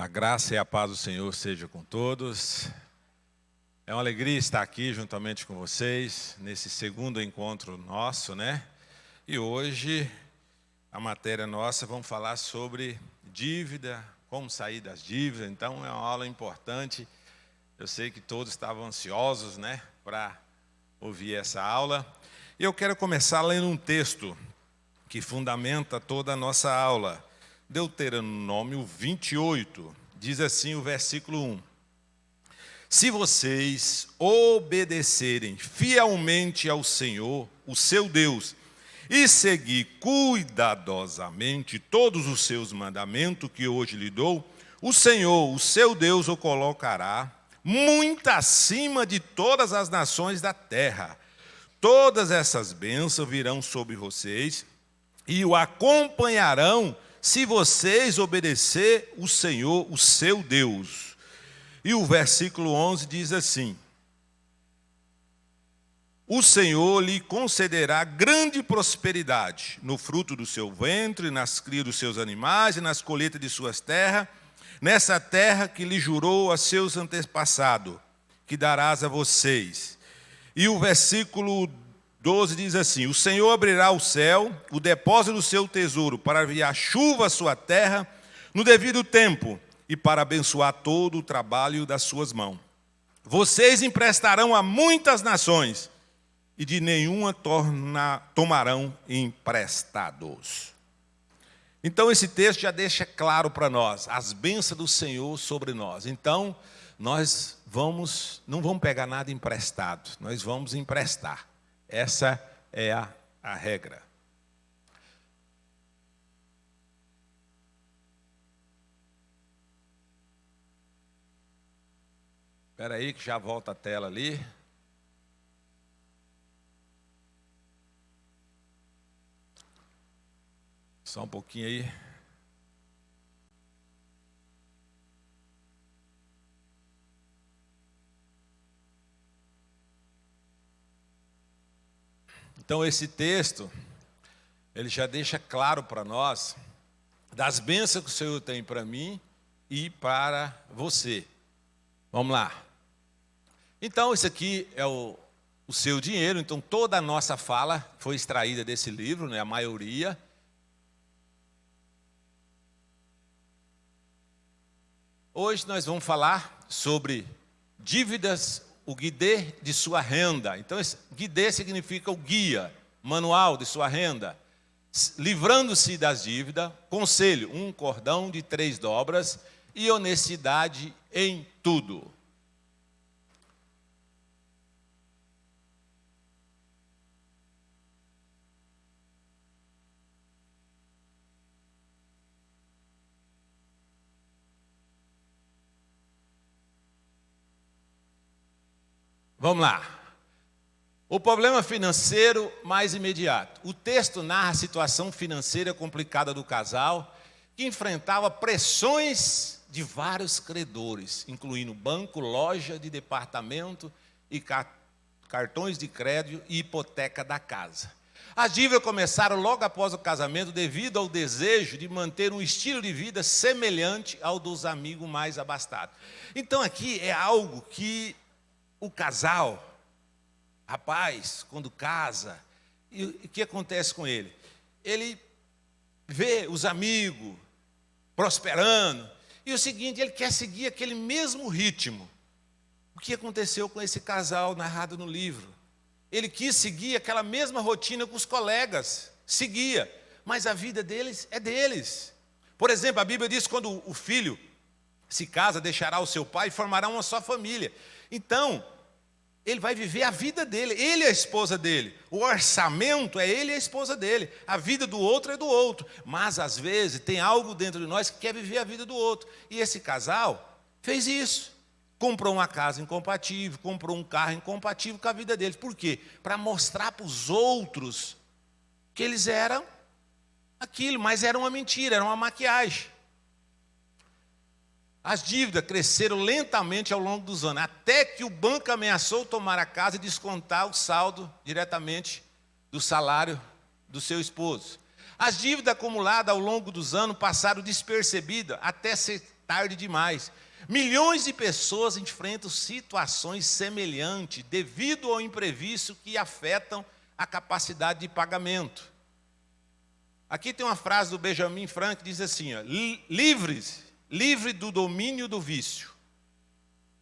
A graça e a paz do Senhor seja com todos. É uma alegria estar aqui juntamente com vocês, nesse segundo encontro nosso, né? E hoje, a matéria nossa, vamos falar sobre dívida, como sair das dívidas. Então, é uma aula importante. Eu sei que todos estavam ansiosos, né, para ouvir essa aula. E eu quero começar lendo um texto que fundamenta toda a nossa aula. Deuteronômio 28, diz assim o versículo 1. Se vocês obedecerem fielmente ao Senhor, o seu Deus, e seguir cuidadosamente todos os seus mandamentos que hoje lhe dou, o Senhor, o seu Deus, o colocará muito acima de todas as nações da terra. Todas essas bênçãos virão sobre vocês e o acompanharão se vocês obedecer o Senhor, o seu Deus. E o versículo 11 diz assim: o Senhor lhe concederá grande prosperidade no fruto do seu ventre, nas crias dos seus animais e nas colheitas de suas terras, nessa terra que lhe jurou a seus antepassados, que darás a vocês. E o versículo 12 diz assim: o Senhor abrirá o céu, o depósito do seu tesouro, para enviar chuva à sua terra no devido tempo e para abençoar todo o trabalho das suas mãos. Vocês emprestarão a muitas nações e de nenhuma tomarão emprestados. Então esse texto já deixa claro para nós as bênçãos do Senhor sobre nós. Então nós não vamos pegar nada emprestado, nós vamos emprestar. Essa é a regra. Espera aí que já volta a tela ali. Só um pouquinho aí. Então esse texto, ele já deixa claro para nós das bênçãos que o Senhor tem para mim e para você. Vamos lá. Então esse aqui é o seu dinheiro, então toda a nossa fala foi extraída desse livro, né, a maioria. Hoje nós vamos falar sobre dívidas, o guidê de sua renda. Então, esse guidê significa o guia, manual de sua renda. Livrando-se das dívidas, conselho, um cordão de 3 dobras e honestidade em tudo. Vamos lá. O problema financeiro mais imediato. O texto narra a situação financeira complicada do casal, que enfrentava pressões de vários credores, incluindo banco, loja de departamento e cartões de crédito e hipoteca da casa. As dívidas começaram logo após o casamento devido ao desejo de manter um estilo de vida semelhante ao dos amigos mais abastados. Então aqui é algo que o casal, rapaz, quando casa, e o que acontece com ele? Ele vê os amigos prosperando, e o seguinte, ele quer seguir aquele mesmo ritmo. O que aconteceu com esse casal narrado no livro? Ele quis seguir aquela mesma rotina que os colegas seguia, mas a vida deles é deles. Por exemplo, a Bíblia diz que quando o filho se casa, deixará o seu pai e formará uma só família. Então, ele vai viver a vida dele, ele é a esposa dele. O orçamento é ele e a esposa dele. A vida do outro é do outro. Mas, às vezes, tem algo dentro de nós que quer viver a vida do outro. E esse casal fez isso. Comprou uma casa incompatível, comprou um carro incompatível com a vida deles. Por quê? Para mostrar para os outros que eles eram aquilo, mas era uma mentira, era uma maquiagem. As dívidas cresceram lentamente ao longo dos anos, até que o banco ameaçou tomar a casa e descontar o saldo diretamente do salário do seu esposo. As dívidas acumuladas ao longo dos anos passaram despercebidas até ser tarde demais. Milhões de pessoas enfrentam situações semelhantes devido ao imprevisto que afetam a capacidade de pagamento. Aqui tem uma frase do Benjamin Franklin que diz assim, ó, livre do domínio do vício,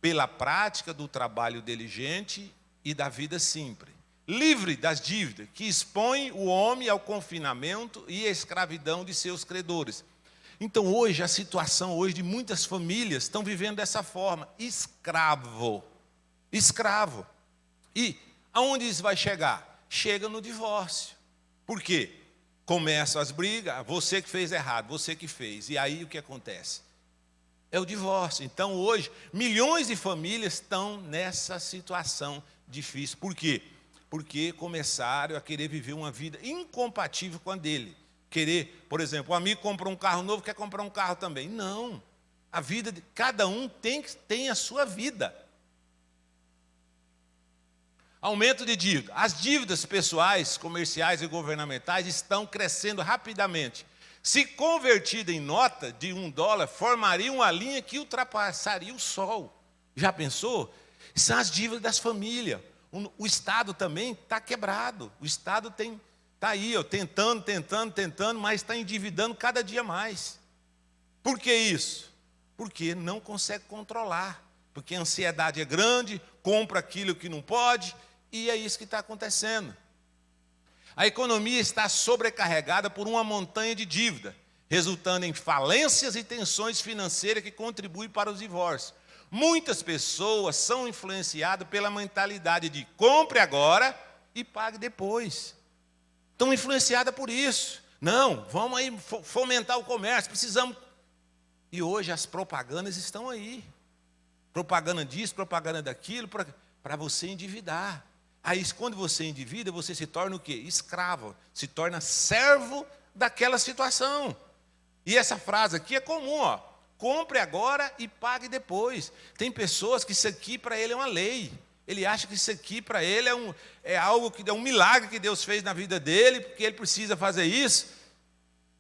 pela prática do trabalho diligente e da vida simples. Livre das dívidas que expõem o homem ao confinamento e à escravidão de seus credores. Então hoje, a situação hoje de muitas famílias estão vivendo dessa forma, escravo. E aonde isso vai chegar? Chega no divórcio. Por quê? Começam as brigas, você que fez errado, você que fez. E aí o que acontece? É o divórcio. Então hoje, milhões de famílias estão nessa situação difícil. Por quê? Porque começaram a querer viver uma vida incompatível com a dele. Querer, por exemplo, o amigo comprou um carro novo, quer comprar um carro também. Não. A vida de cada um tem a sua vida. Aumento de dívida. As dívidas pessoais, comerciais e governamentais estão crescendo rapidamente. Se convertida em nota de $1, formaria uma linha que ultrapassaria o sol. Já pensou? São as dívidas das famílias. O Estado também está quebrado. O Estado está aí, ó, tentando, mas está endividando cada dia mais. Por que isso? Porque não consegue controlar. Porque a ansiedade é grande, compra aquilo que não pode, e é isso que está acontecendo. A economia está sobrecarregada por uma montanha de dívida, resultando em falências e tensões financeiras que contribuem para os divórcios. Muitas pessoas são influenciadas pela mentalidade de compre agora e pague depois. Estão influenciadas por isso. Não, vamos aí fomentar o comércio, precisamos. E hoje as propagandas estão aí. Propaganda disso, propaganda daquilo, para você endividar. Aí quando você endivida, você se torna o quê? Escravo, se torna servo daquela situação. E essa frase aqui é comum, ó. Compre agora e pague depois. Tem pessoas que isso aqui para ele é uma lei. Ele acha que isso aqui para ele é algo que é um milagre que Deus fez na vida dele, porque ele precisa fazer isso.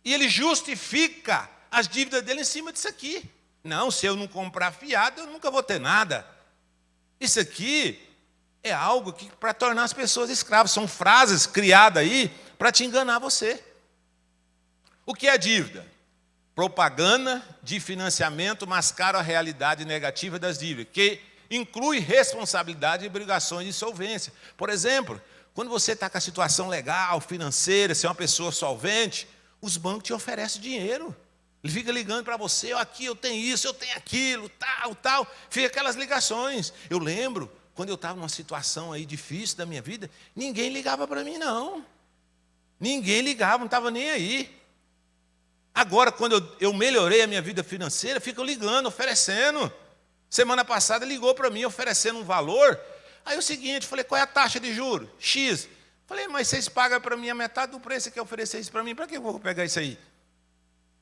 E ele justifica as dívidas dele em cima disso aqui. Não, se eu não comprar fiado, eu nunca vou ter nada. Isso aqui é algo que para tornar as pessoas escravas. São frases criadas aí para te enganar você. O que é dívida? Propaganda de financiamento mascara a realidade negativa das dívidas, que inclui responsabilidade e obrigações de solvência. Por exemplo, quando você está com a situação legal, financeira, você é uma pessoa solvente, os bancos te oferecem dinheiro. Ele fica ligando para você, aqui eu tenho isso, eu tenho aquilo, tal. Fica aquelas ligações. Eu lembro, quando eu estava numa situação aí difícil da minha vida, ninguém ligava para mim, não. Ninguém ligava, não estava nem aí. Agora, quando eu melhorei a minha vida financeira, ficam ligando, oferecendo. Semana passada ligou para mim, oferecendo um valor. Aí o seguinte, falei, qual é a taxa de juros? X. Falei, mas vocês pagam para mim a metade do preço, você quer oferecer isso para mim? Para que eu vou pegar isso aí?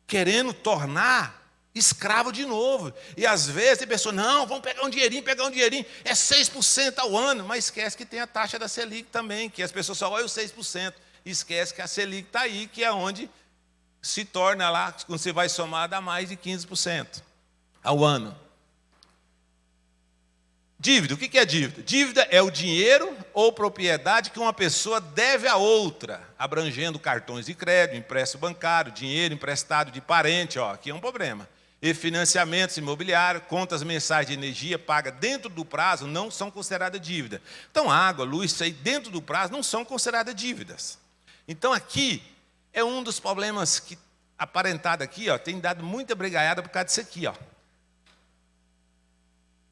Querendo tornar escravo de novo. E às vezes tem pessoas, não, vamos pegar um dinheirinho, é 6% ao ano. Mas esquece que tem a taxa da Selic também, que as pessoas só olham os 6%. E esquece que a Selic está aí, que é onde se torna lá, quando você vai somar, dá mais de 15% ao ano. Dívida, o que é dívida? Dívida é o dinheiro ou propriedade que uma pessoa deve a outra, abrangendo cartões de crédito, empréstimo bancário, dinheiro emprestado de parente, aqui é um problema. E financiamentos imobiliários, contas mensais de energia paga dentro do prazo não são consideradas dívida. Então água, luz, isso aí dentro do prazo não são consideradas dívidas. Então aqui é um dos problemas que, aparentado aqui, tem dado muita brigaiada por causa disso aqui,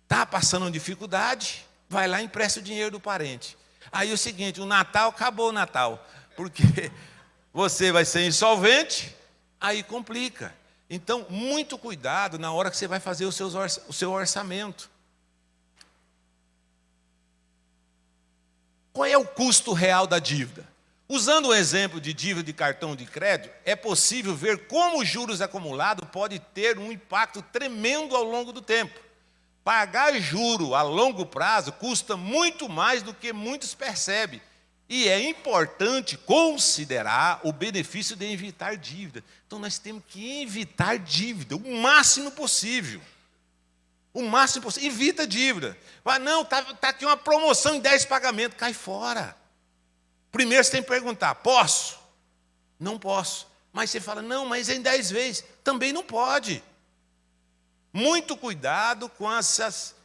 Está passando uma dificuldade, vai lá e empresta o dinheiro do parente. Aí o seguinte, o Natal, acabou o Natal, porque você vai ser insolvente, aí complica. Então, muito cuidado na hora que você vai fazer o seu orçamento. Qual é o custo real da dívida? Usando o exemplo de dívida de cartão de crédito, é possível ver como os juros acumulados podem ter um impacto tremendo ao longo do tempo. Pagar juro a longo prazo custa muito mais do que muitos percebem. E é importante considerar o benefício de evitar dívida. Então, nós temos que evitar dívida o máximo possível. O máximo possível. Evita dívida. Vai, não, tá aqui uma promoção em 10 pagamentos. Cai fora. Primeiro você tem que perguntar, posso? Não posso. Mas você fala, não, mas é em 10 vezes. Também não pode. Muito cuidado com essas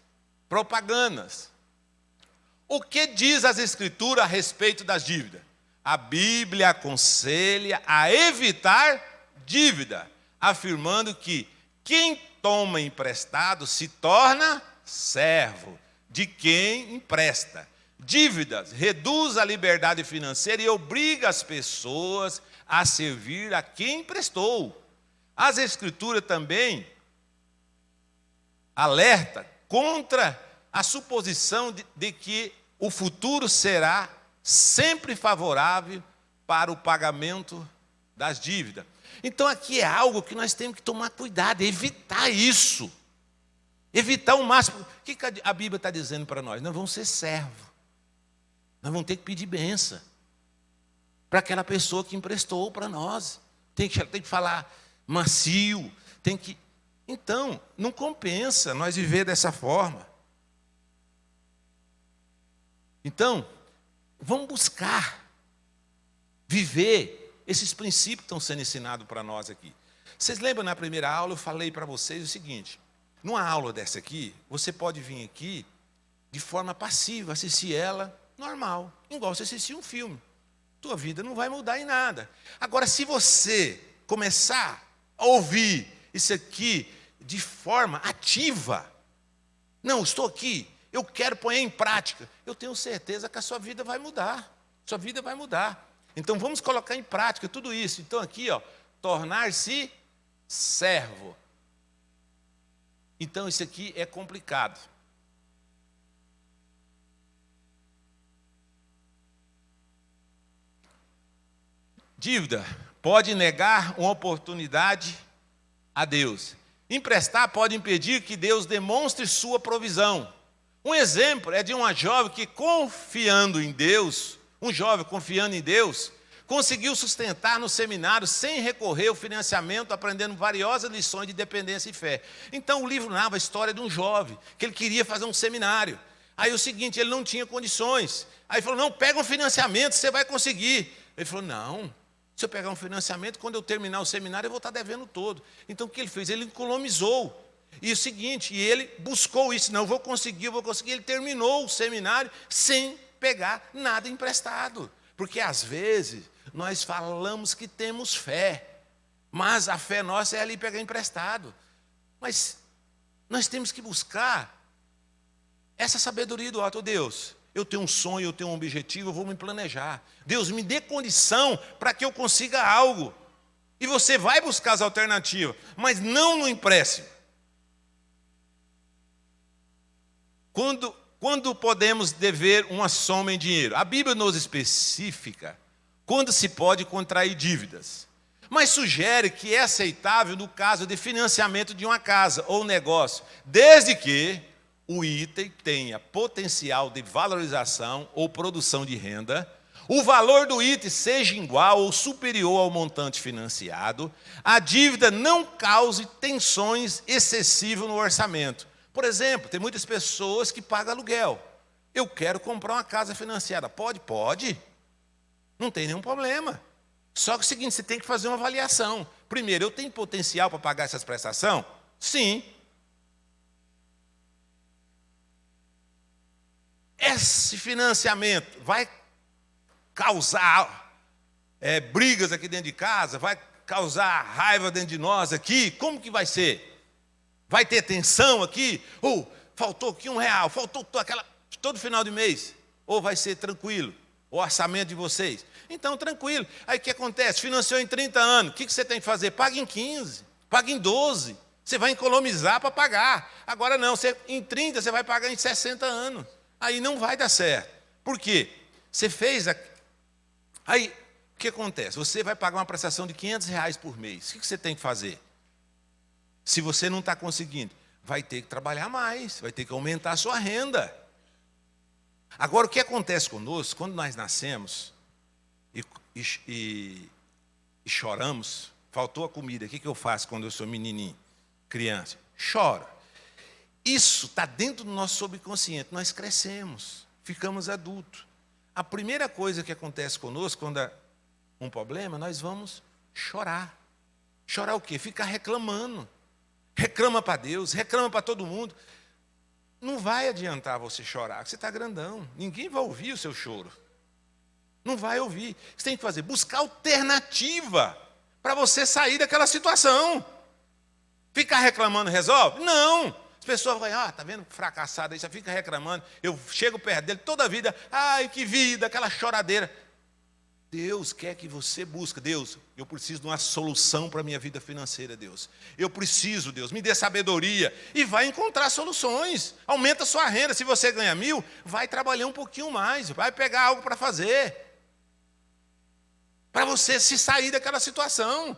propagandas. O que diz as Escrituras a respeito das dívidas? A Bíblia aconselha a evitar dívida, afirmando que quem toma emprestado se torna servo de quem empresta. Dívidas reduz a liberdade financeira e obriga as pessoas a servir a quem emprestou. As Escrituras também alertam contra a suposição de que o futuro será sempre favorável para o pagamento das dívidas. Então aqui é algo que nós temos que tomar cuidado, evitar isso. Evitar o máximo. O que a Bíblia está dizendo para nós? Nós vamos ser servos. Nós vamos ter que pedir bênção para aquela pessoa que emprestou para nós. Tem que falar macio, tem que... Então, não compensa nós viver dessa forma. Então, vamos buscar viver esses princípios que estão sendo ensinados para nós aqui. Vocês lembram na primeira aula, eu falei para vocês o seguinte, numa aula dessa aqui, você pode vir aqui de forma passiva, assistir ela normal, igual você assistir um filme. Tua vida não vai mudar em nada. Agora, se você começar a ouvir isso aqui de forma ativa, não, estou aqui, eu quero pôr em prática, eu tenho certeza que a sua vida vai mudar. Sua vida vai mudar. Então, vamos colocar em prática tudo isso. Então, aqui, ó, tornar-se servo. Então, isso aqui é complicado. Dívida pode negar uma oportunidade a Deus. Emprestar pode impedir que Deus demonstre sua provisão. Um exemplo é de uma jovem que, confiando em Deus, conseguiu sustentar no seminário sem recorrer ao financiamento, aprendendo variosas lições de dependência e fé. Então o livro narra a história de um jovem, que ele queria fazer um seminário. Aí o seguinte, ele não tinha condições. Aí ele falou, não, pega um financiamento, você vai conseguir. Ele falou, não, se eu pegar um financiamento, quando eu terminar o seminário, eu vou estar devendo todo. Então o que ele fez? Ele economizou. E o seguinte, ele buscou isso, não, eu vou conseguir. Ele terminou o seminário sem pegar nada emprestado. Porque às vezes nós falamos que temos fé, mas a fé nossa é ali pegar emprestado. Mas nós temos que buscar essa sabedoria do alto. Deus, eu tenho um sonho, eu tenho um objetivo, eu vou me planejar. Deus, me dê condição para que eu consiga algo. E você vai buscar as alternativas, mas não no empréstimo. Quando podemos dever uma soma em dinheiro? A Bíblia nos especifica quando se pode contrair dívidas, mas sugere que é aceitável no caso de financiamento de uma casa ou negócio, desde que o item tenha potencial de valorização ou produção de renda, o valor do item seja igual ou superior ao montante financiado, a dívida não cause tensões excessivas no orçamento. Por exemplo, tem muitas pessoas que pagam aluguel. Eu quero comprar uma casa financiada. Pode? Pode. Não tem nenhum problema. Só que é o seguinte, você tem que fazer uma avaliação. Primeiro, eu tenho potencial para pagar essas prestações? Sim. Esse financiamento vai causar brigas aqui dentro de casa? Vai causar raiva dentro de nós aqui? Como que vai ser? Vai ter tensão aqui? Ou faltou aqui R$1, faltou todo final de mês? Ou vai ser tranquilo? O orçamento de vocês? Então, tranquilo. Aí o que acontece? Financiou em 30 anos. O que você tem que fazer? Paga em 15, paga em 12. Você vai economizar para pagar. Agora não, em 30 você vai pagar em 60 anos. Aí não vai dar certo. Por quê? Você fez... Aí, o que acontece? Você vai pagar uma prestação de R$500 por mês. O que você tem que fazer? Se você não está conseguindo, vai ter que trabalhar mais, vai ter que aumentar a sua renda. Agora, o que acontece conosco, quando nós nascemos e, e choramos, faltou a comida, o que eu faço quando eu sou menininho, criança? Choro. Isso está dentro do nosso subconsciente, nós crescemos, ficamos adultos. A primeira coisa que acontece conosco, quando há um problema, nós vamos chorar. Chorar o quê? Ficar reclamando. Reclama para Deus, reclama para todo mundo. Não vai adiantar você chorar, porque você está grandão. Ninguém vai ouvir o seu choro. Não vai ouvir. O que você tem que fazer? Buscar alternativa para você sair daquela situação. Ficar reclamando resolve? Não. As pessoas vão, tá vendo, fracassado aí, você fica reclamando. Eu chego perto dele toda a vida, ai, que vida, aquela choradeira. Deus quer que você busque. Deus, eu preciso de uma solução para a minha vida financeira, Deus. Eu preciso, Deus, me dê sabedoria. E vai encontrar soluções. Aumenta a sua renda. Se você ganha 1.000, vai trabalhar um pouquinho mais. Vai pegar algo para fazer. Para você se sair daquela situação.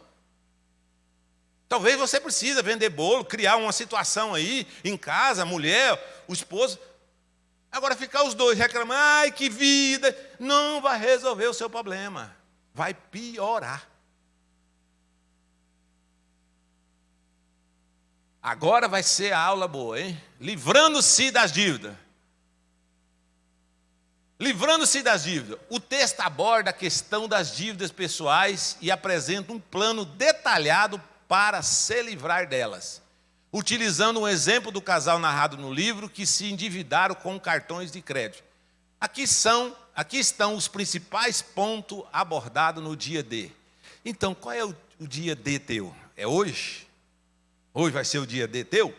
Talvez você precise vender bolo, criar uma situação aí, em casa, a mulher, o esposo. Agora ficar os dois reclamando, ai que vida, não vai resolver o seu problema. Vai piorar. Agora vai ser a aula boa, hein? Livrando-se das dívidas. Livrando-se das dívidas. O texto aborda a questão das dívidas pessoais e apresenta um plano detalhado para se livrar delas, utilizando um exemplo do casal narrado no livro que se endividaram com cartões de crédito. Aqui estão os principais pontos abordados no dia D. Então, qual é o dia D teu? É hoje? Hoje vai ser o dia D teu?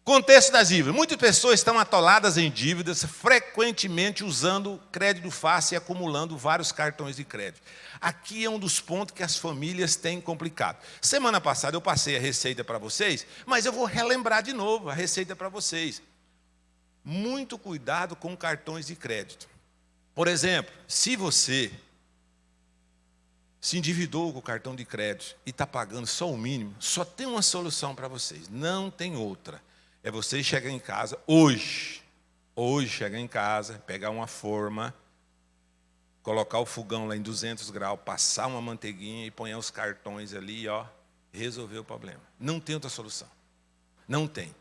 Contexto das dívidas. Muitas pessoas estão atoladas em dívidas, frequentemente usando crédito fácil e acumulando vários cartões de crédito. Aqui é um dos pontos que as famílias têm complicado. Semana passada eu passei a receita para vocês, mas eu vou relembrar de novo a receita para vocês. Muito cuidado com cartões de crédito. Por exemplo, se você se endividou com o cartão de crédito e está pagando só o mínimo, só tem uma solução para vocês, não tem outra. É você chegar em casa hoje chegar em casa, pegar uma forma, colocar o fogão lá em 200 graus, passar uma manteiguinha e pôr os cartões ali, resolver o problema. Não tem outra solução. Não tem.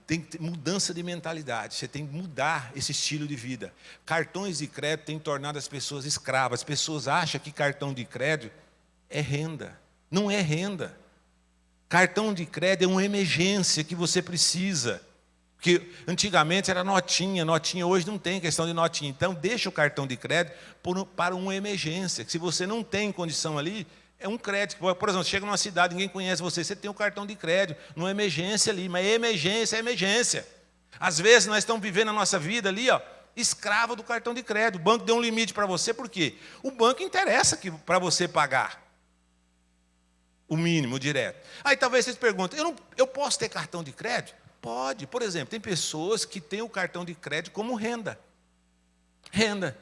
Tem que ter mudança de mentalidade. Você tem que mudar esse estilo de vida. Cartões de crédito têm tornado as pessoas escravas. As pessoas acham que cartão de crédito é renda. Não é renda. Cartão de crédito é uma emergência que você precisa. Porque antigamente era notinha hoje não tem questão de notinha. Então, deixa o cartão de crédito para uma emergência. Que se você não tem condição ali, é um crédito. Por exemplo, chega numa cidade, ninguém conhece você, você tem um cartão de crédito, numa emergência ali, mas emergência é emergência. Às vezes nós estamos vivendo a nossa vida ali, escravo do cartão de crédito. O banco deu um limite para você, por quê? O banco interessa para você pagar o mínimo direto. Aí talvez vocês perguntem, eu posso ter cartão de crédito? Pode. Por exemplo, tem pessoas que têm o cartão de crédito como renda. Renda.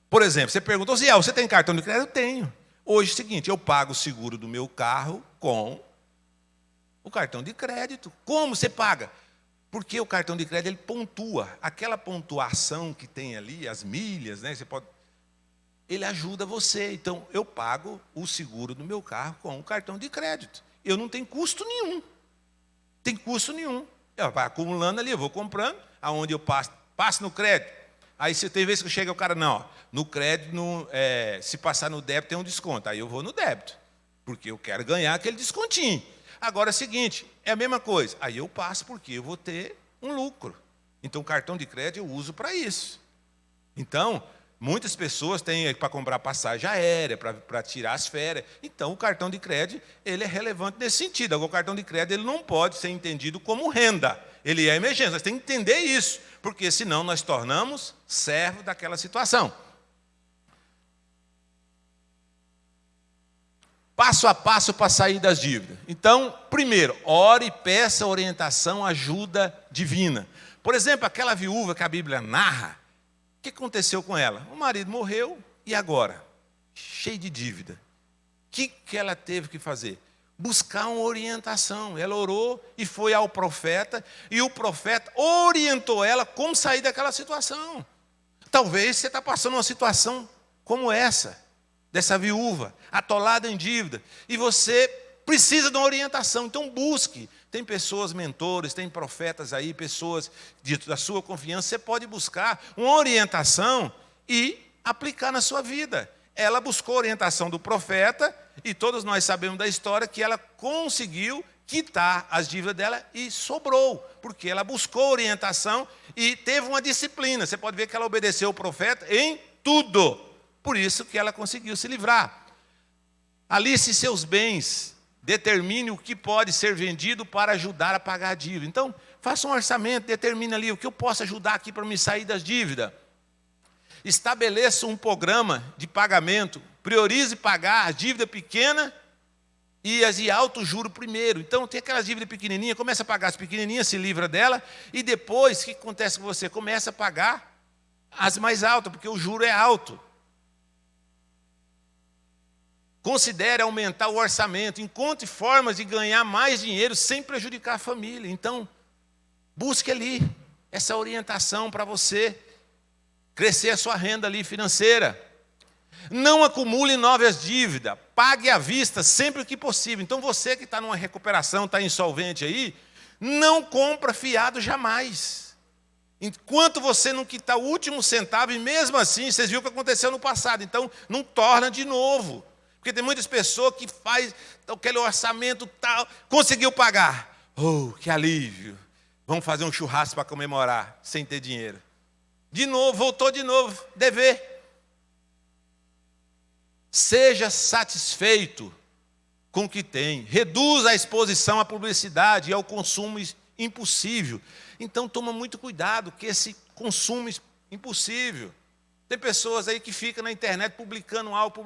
Por exemplo, você pergunta, Zé, você tem cartão de crédito? Eu tenho. Hoje é o seguinte, eu pago o seguro do meu carro com o cartão de crédito. Como você paga? Porque o cartão de crédito, ele pontua. Aquela pontuação que tem ali, as milhas, né? Ele ajuda você. Então, eu pago o seguro do meu carro com o cartão de crédito. Eu não tenho custo nenhum. Tem custo nenhum. Eu vou acumulando ali, eu vou comprando, aonde eu passo no crédito. Aí tem vezes que chega o cara, não, no crédito, se passar no débito tem um desconto. Aí eu vou no débito, porque eu quero ganhar aquele descontinho. Agora é o seguinte, é a mesma coisa. Aí eu passo porque eu vou ter um lucro. Então o cartão de crédito eu uso para isso. Então, muitas pessoas têm para comprar passagem aérea, para tirar as férias. Então, o cartão de crédito ele é relevante nesse sentido. Agora, o cartão de crédito ele não pode ser entendido como renda. Ele é emergência. Nós temos que entender isso, porque senão nós tornamos servo daquela situação. Passo a passo para sair das dívidas. Então, primeiro, ore e peça orientação, ajuda divina. Por exemplo, aquela viúva que a Bíblia narra, o que aconteceu com ela? O marido morreu e agora? Cheio de dívida. O que ela teve que fazer? Buscar uma orientação. Ela orou e foi ao profeta, e o profeta orientou ela como sair daquela situação. Talvez você está passando uma situação como essa, dessa viúva, atolada em dívida, e você precisa de uma orientação, então busque. Tem pessoas, mentores, tem profetas aí, pessoas da sua confiança, você pode buscar uma orientação e aplicar na sua vida. Ela buscou a orientação do profeta, e todos nós sabemos da história que ela conseguiu quitar as dívidas dela e sobrou, porque ela buscou orientação e teve uma disciplina. Você pode ver que ela obedeceu o profeta em tudo, por isso que ela conseguiu se livrar. Alice seus bens, determine o que pode ser vendido para ajudar a pagar a dívida. Então, faça um orçamento, determine ali o que eu posso ajudar aqui para me sair das dívidas. Estabeleça um programa de pagamento, priorize pagar a dívida pequena e as de alto juro primeiro. Então, tem aquelas dívidas pequenininhas, começa a pagar as pequenininhas, se livra dela, e depois, o que acontece com você? Começa a pagar as mais altas, porque o juro é alto. Considere aumentar o orçamento, encontre formas de ganhar mais dinheiro sem prejudicar a família. Então, busque ali essa orientação para você crescer a sua renda ali financeira. Não acumule novas dívidas, pague à vista sempre que possível. Então você que está numa recuperação, está insolvente aí, não compra fiado jamais. Enquanto você não quitar o último centavo, e mesmo assim, vocês viram o que aconteceu no passado, então não torna de novo. Porque tem muitas pessoas que fazem aquele orçamento tal, conseguiu pagar. Oh, que alívio. Vamos fazer um churrasco para comemorar, sem ter dinheiro. De novo, voltou de novo, dever. Seja satisfeito com o que tem. Reduza a exposição à publicidade e ao consumo impossível. Então, toma muito cuidado com esse consumo impossível. Tem pessoas aí que ficam na internet publicando algo.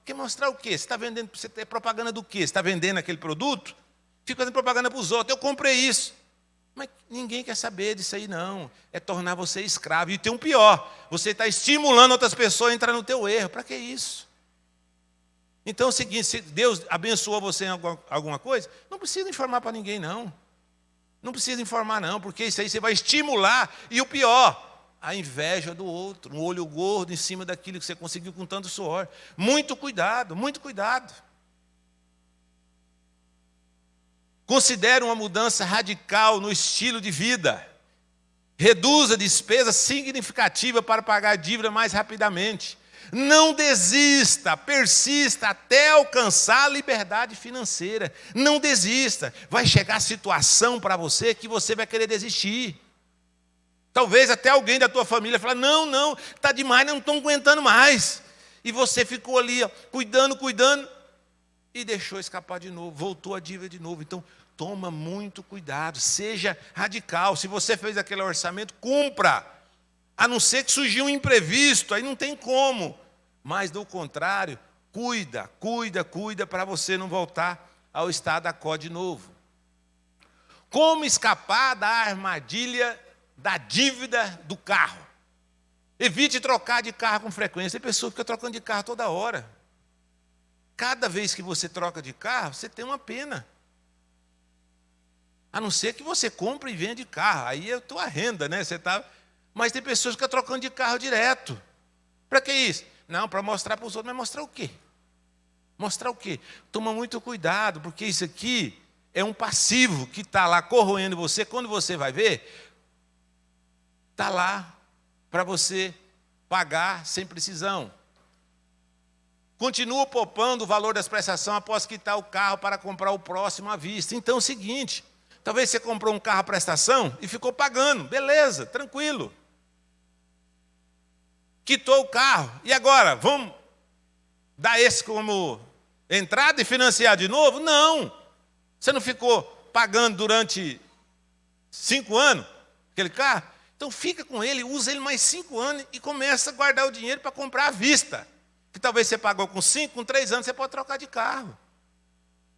Quer mostrar o quê? Você está vendendo, você tem propaganda do quê? Você está vendendo aquele produto? Fica fazendo propaganda para os outros. Eu comprei isso. Mas ninguém quer saber disso aí, não. É tornar você escravo. E tem um pior. Você está estimulando outras pessoas a entrar no teu erro. Para que isso? Então é o seguinte, se Deus abençoou você em alguma coisa, não precisa informar para ninguém, não. Não precisa informar, não, porque isso aí você vai estimular. E o pior, a inveja do outro. Um olho gordo em cima daquilo que você conseguiu com tanto suor. Muito cuidado, muito cuidado. Considere uma mudança radical no estilo de vida. Reduza a despesa significativa para pagar a dívida mais rapidamente. Não desista, persista até alcançar a liberdade financeira. Não desista. Vai chegar a situação para você que você vai querer desistir. Talvez até alguém da tua família fale, não, está demais, não estou aguentando mais. E você ficou ali, ó, cuidando, e deixou escapar de novo, voltou a dívida de novo. Então, toma muito cuidado, seja radical. Se você fez aquele orçamento, cumpra. A não ser que surgiu um imprevisto, aí não tem como. Mas, do contrário, cuida para você não voltar ao estado da quo de novo. Como escapar da armadilha da dívida do carro? Evite trocar de carro com frequência. Tem pessoas que ficam trocando de carro toda hora. Cada vez que você troca de carro, você tem uma pena. A não ser que você compre e vende carro. Aí é a tua renda, né? Mas tem pessoas que ficam trocando de carro direto. Para que isso? Não, para mostrar para os outros. Mas mostrar o quê? Mostrar o quê? Toma muito cuidado, porque isso aqui é um passivo que está lá corroendo você. Quando você vai ver, está lá para você pagar sem precisão. Continua poupando o valor das prestações após quitar o carro para comprar o próximo à vista. Então é o seguinte, talvez você comprou um carro à prestação e ficou pagando. Beleza, tranquilo. Quitou o carro. E agora, vamos dar esse como entrada e financiar de novo? Não. Você não ficou pagando durante 5 anos aquele carro? Então fica com ele, usa ele mais 5 anos e começa a guardar o dinheiro para comprar à vista. Que talvez você pagou com 5, com 3 anos, você pode trocar de carro.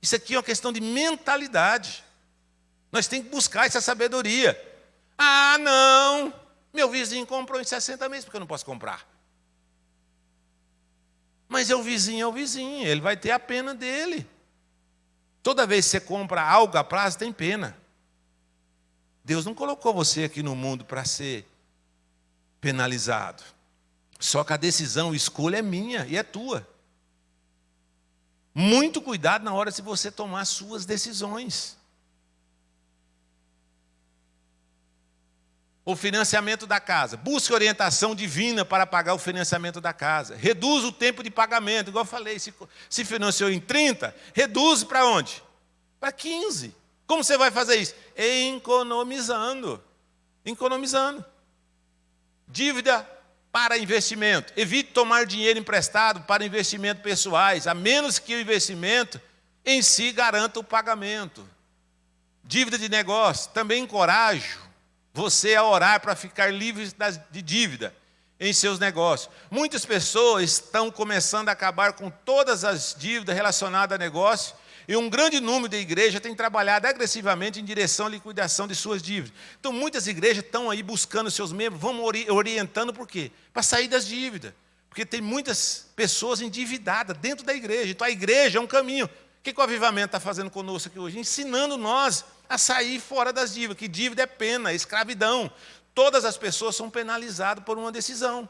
Isso aqui é uma questão de mentalidade. Nós temos que buscar essa sabedoria. Ah, não, meu vizinho comprou em 60 meses, porque eu não posso comprar? Mas é o vizinho, ele vai ter a pena dele. Toda vez que você compra algo a prazo, tem pena. Deus não colocou você aqui no mundo para penalizado. Só que a decisão, a escolha é minha e é tua. Muito cuidado na hora de você tomar suas decisões. O financiamento da casa. Busque orientação divina para pagar o financiamento da casa. Reduz o tempo de pagamento. Igual eu falei, se financiou em 30, reduz para onde? Para 15. Como você vai fazer isso? Economizando. Economizando. Dívida para investimento. Evite tomar dinheiro emprestado para investimentos pessoais, a menos que o investimento em si garanta o pagamento. Dívida de negócio. Também encorajo você a orar para ficar livre de dívida em seus negócios. Muitas pessoas estão começando a acabar com todas as dívidas relacionadas a negócio, e um grande número de igrejas tem trabalhado agressivamente em direção à liquidação de suas dívidas. Então, muitas igrejas estão aí buscando seus membros, vão orientando por quê? Para sair das dívidas. Porque tem muitas pessoas endividadas dentro da igreja. Então, a igreja é um caminho. O que o Avivamento está fazendo conosco aqui hoje? Ensinando nós a sair fora das dívidas, que dívida é pena, é escravidão. Todas as pessoas são penalizadas por uma decisão.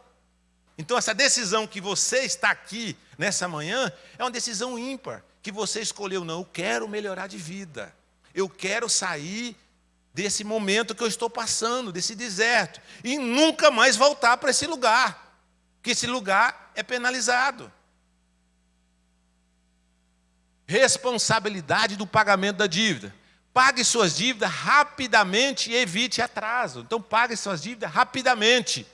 Então, essa decisão que você está aqui nessa manhã é uma decisão ímpar, que você escolheu. Não, eu quero melhorar de vida. Eu quero sair desse momento que eu estou passando, desse deserto, e nunca mais voltar para esse lugar, porque esse lugar é penalizado. Responsabilidade do pagamento da dívida. Pague suas dívidas rapidamente e evite atraso. Então, pague suas dívidas rapidamente.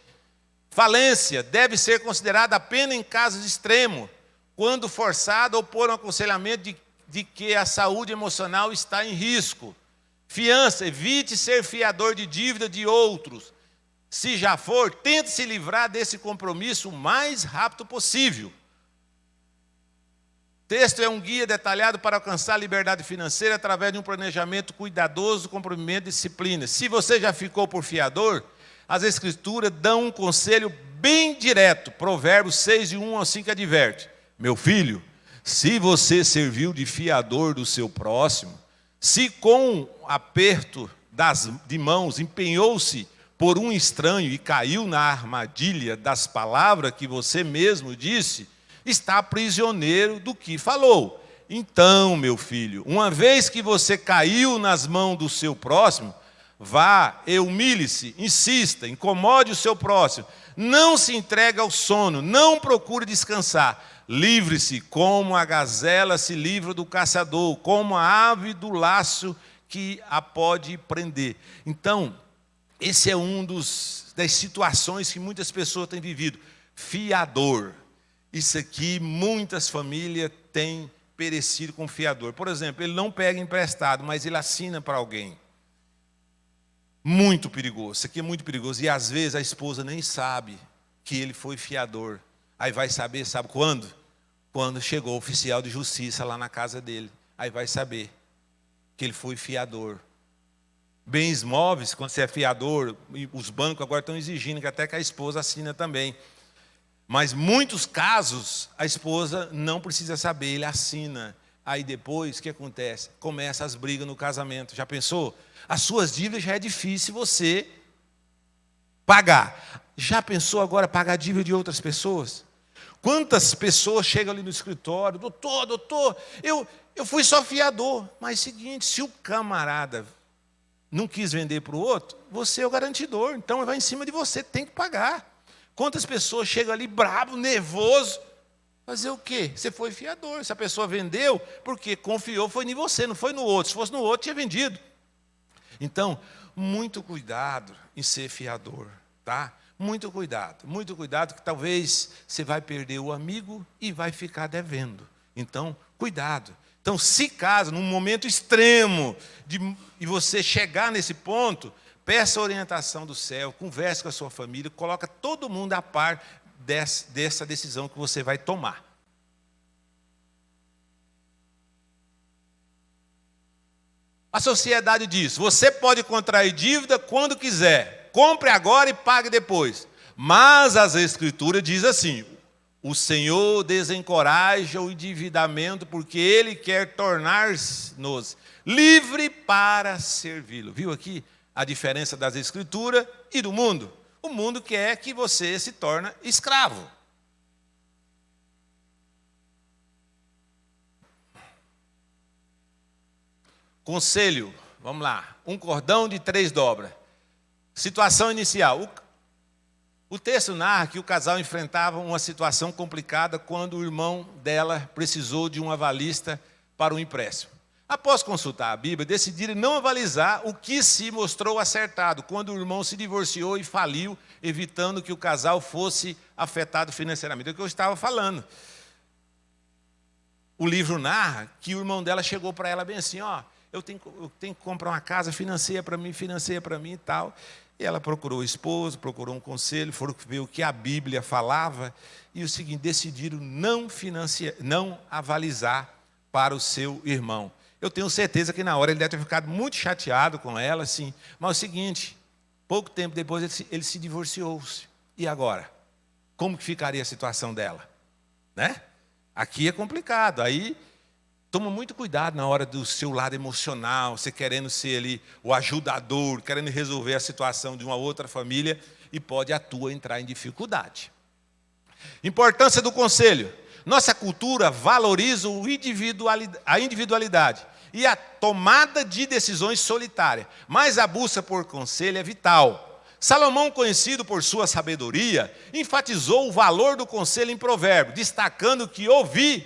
Falência deve ser considerada apenas em casos extremos, quando forçado ou por um aconselhamento de que a saúde emocional está em risco. Fiança, evite ser fiador de dívida de outros. Se já for, tente se livrar desse compromisso o mais rápido possível. O texto é um guia detalhado para alcançar a liberdade financeira através de um planejamento cuidadoso, comprometimento e disciplina. Se você já ficou por fiador, as Escrituras dão um conselho bem direto. Provérbios 6, de 1 ao 5, adverte: meu filho, se você serviu de fiador do seu próximo, se com aperto de mãos empenhou-se por um estranho e caiu na armadilha das palavras que você mesmo disse, está prisioneiro do que falou. Então, meu filho, uma vez que você caiu nas mãos do seu próximo, vá e humilhe-se, insista, incomode o seu próximo, não se entregue ao sono, não procure descansar, livre-se como a gazela se livra do caçador, como a ave do laço que a pode prender. Então, esse é das situações que muitas pessoas têm vivido. Fiador. Isso aqui, muitas famílias têm perecido com fiador. Por exemplo, ele não pega emprestado, mas ele assina para alguém. Muito perigoso. Isso aqui é muito perigoso. E às vezes a esposa nem sabe que ele foi fiador. Aí vai saber, sabe quando? Quando chegou o oficial de justiça lá na casa dele. Aí vai saber que ele foi fiador. Bens móveis, quando você é fiador, os bancos agora estão exigindo que até que a esposa assina também. Mas muitos casos, a esposa não precisa saber, ele assina. Aí depois, o que acontece? Começa as brigas no casamento. Já pensou? As suas dívidas já é difícil você pagar. Já pensou agora pagar a dívida de outras pessoas? Quantas pessoas chegam ali no escritório: doutor, eu fui só fiador. Mas seguinte, se o camarada não quis vender para o outro, você é o garantidor. Então vai em cima de você, tem que pagar. Quantas pessoas chegam ali bravo, nervoso? Fazer o quê? Você foi fiador. Se a pessoa vendeu, porque confiou, foi em você, não foi no outro. Se fosse no outro, tinha vendido. Então, muito cuidado em ser fiador, tá? Muito cuidado, que talvez você vai perder o amigo e vai ficar devendo. Então, cuidado. Então, se caso, num momento extremo, e você chegar nesse ponto, peça a orientação do céu, converse com a sua família, coloca todo mundo a par dessa decisão que você vai tomar. A sociedade diz: você pode contrair dívida quando quiser, compre agora e pague depois. Mas as Escrituras dizem assim: o Senhor desencoraja o endividamento, porque Ele quer tornar-nos livre para servi-lo. Viu aqui a diferença das Escrituras e do mundo? O mundo quer que você se torne escravo. Conselho, vamos lá. Um cordão de 3 dobras. Situação inicial. O texto narra que o casal enfrentava uma situação complicada quando o irmão dela precisou de um avalista para um empréstimo. Após consultar a Bíblia, decidiram não avalizar, o que se mostrou acertado, quando o irmão se divorciou e faliu, evitando que o casal fosse afetado financeiramente. É o que eu estava falando. O livro narra que o irmão dela chegou para ela bem assim, ó, eu tenho que comprar uma casa, financia para mim e tal. E ela procurou o esposo, procurou um conselho, foram ver o que a Bíblia falava, e o seguinte, decidiram não avalizar para o seu irmão. Eu tenho certeza que na hora ele deve ter ficado muito chateado com ela, assim, mas é o seguinte, pouco tempo depois ele se divorciou-se. E agora? Como que ficaria a situação dela? Né? Aqui é complicado, aí toma muito cuidado na hora do seu lado emocional, você querendo ser ali o ajudador, querendo resolver a situação de uma outra família, e pode a tua entrar em dificuldade. Importância do conselho. Nossa cultura valoriza a individualidade e a tomada de decisões solitárias, mas a busca por conselho é vital. Salomão, conhecido por sua sabedoria, enfatizou o valor do conselho em Provérbios, destacando que ouvir